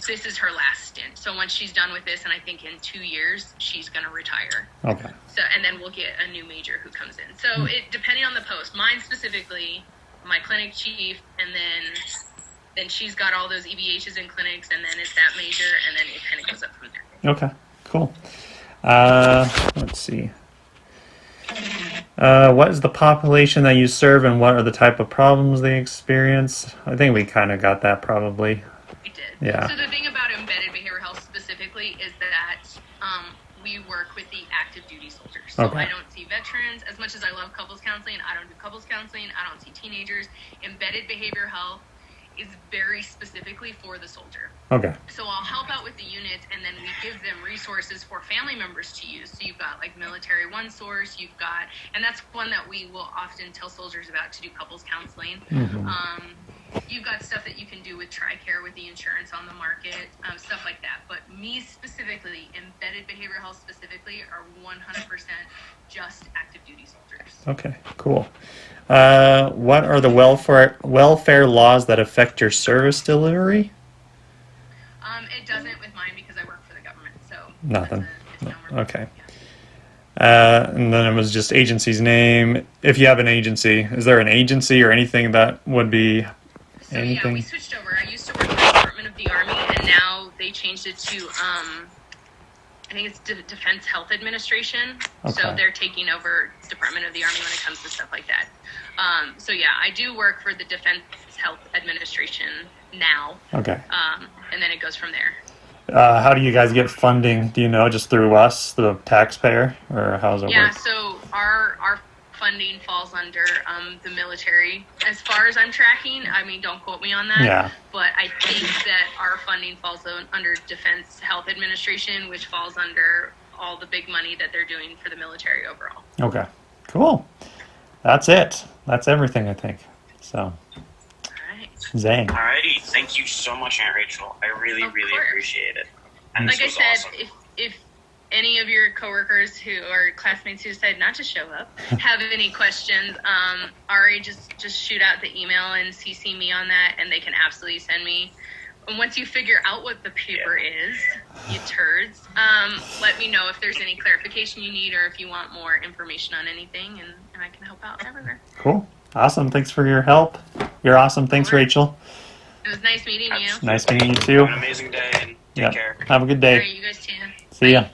B: This is her last stint. So once she's done with this, and I think in 2 years, she's going to retire.
C: Okay.
B: So, and then we'll get a new major who comes in. So it depending on the post. Mine specifically, my clinic chief, and then she's got all those EBHs and clinics, and then it's that major, and then it kind of goes up from there.
C: Okay, cool. Let's see. What is the population that you serve, and what are the type of problems they experience? I think we kind of got that probably.
B: We did.
C: Yeah.
B: So the thing about embedded behavioral health specifically is that we work with the active duty soldiers. So
C: Okay.
B: I don't see veterans. As much as I love couples counseling, I don't do couples counseling. I don't see teenagers. Embedded behavioral health is very specifically for the soldier.
C: Okay.
B: So I'll help out with the units, and then we give them resources for family members to use. So you've got Military One Source, and that's one that we will often tell soldiers about to do couples counseling. You've got stuff that you can do with TRICARE with the insurance on the market, stuff like that. But me specifically, embedded behavioral health specifically, are 100% just active duty soldiers.
C: Okay, cool. What are the welfare laws that affect your service delivery?
B: It doesn't with mine because I work for the government, so
C: Nothing.
B: it's a misnomer.
C: Okay. And then it was just agency's name. If you have an agency, is there an agency or anything that would be
B: So
C: anything?
B: yeah, we switched over. I used to work for the Department of the Army, and now they changed it to I think it's Defense Health Administration.
C: Okay.
B: So they're taking over Department of the Army when it comes to stuff like that. So yeah, I do work for the Defense Health Administration now.
C: Okay.
B: And then it goes from there.
C: How do you guys get funding? Do you know, just through us, the taxpayer, or how's it
B: Yeah,
C: work?
B: so our funding falls under the military. As far as I'm tracking, I mean, don't quote me on that.
C: Yeah.
B: But I think that our funding falls under Defense Health Administration, which falls under all the big money that they're doing for the military overall.
C: Okay. Cool. That's it. That's everything, I think. So,
B: All right.
C: Zane.
A: Alrighty, thank you so much, Aunt Rachel. I really,
B: Of
A: really
B: course.
A: appreciate it. And
B: Like I
A: this was
B: said,
A: awesome.
B: if any of your coworkers who or classmates who decide not to show up have any questions, Ari, just shoot out the email and CC me on that, and they can absolutely send me. And once you figure out what the paper is, you turds, let me know if there's any clarification you need or if you want more information on anything, and I can help out everywhere.
C: Cool. Awesome. Thanks for your help. You're awesome. Thanks,
B: Alright.
C: Rachel.
B: It was nice meeting you.
C: Nice meeting you too.
A: Have an amazing day and take
C: Yeah.
A: care.
C: Have a good
B: All
C: day.
B: right, you guys too.
C: See ya.
B: Bye.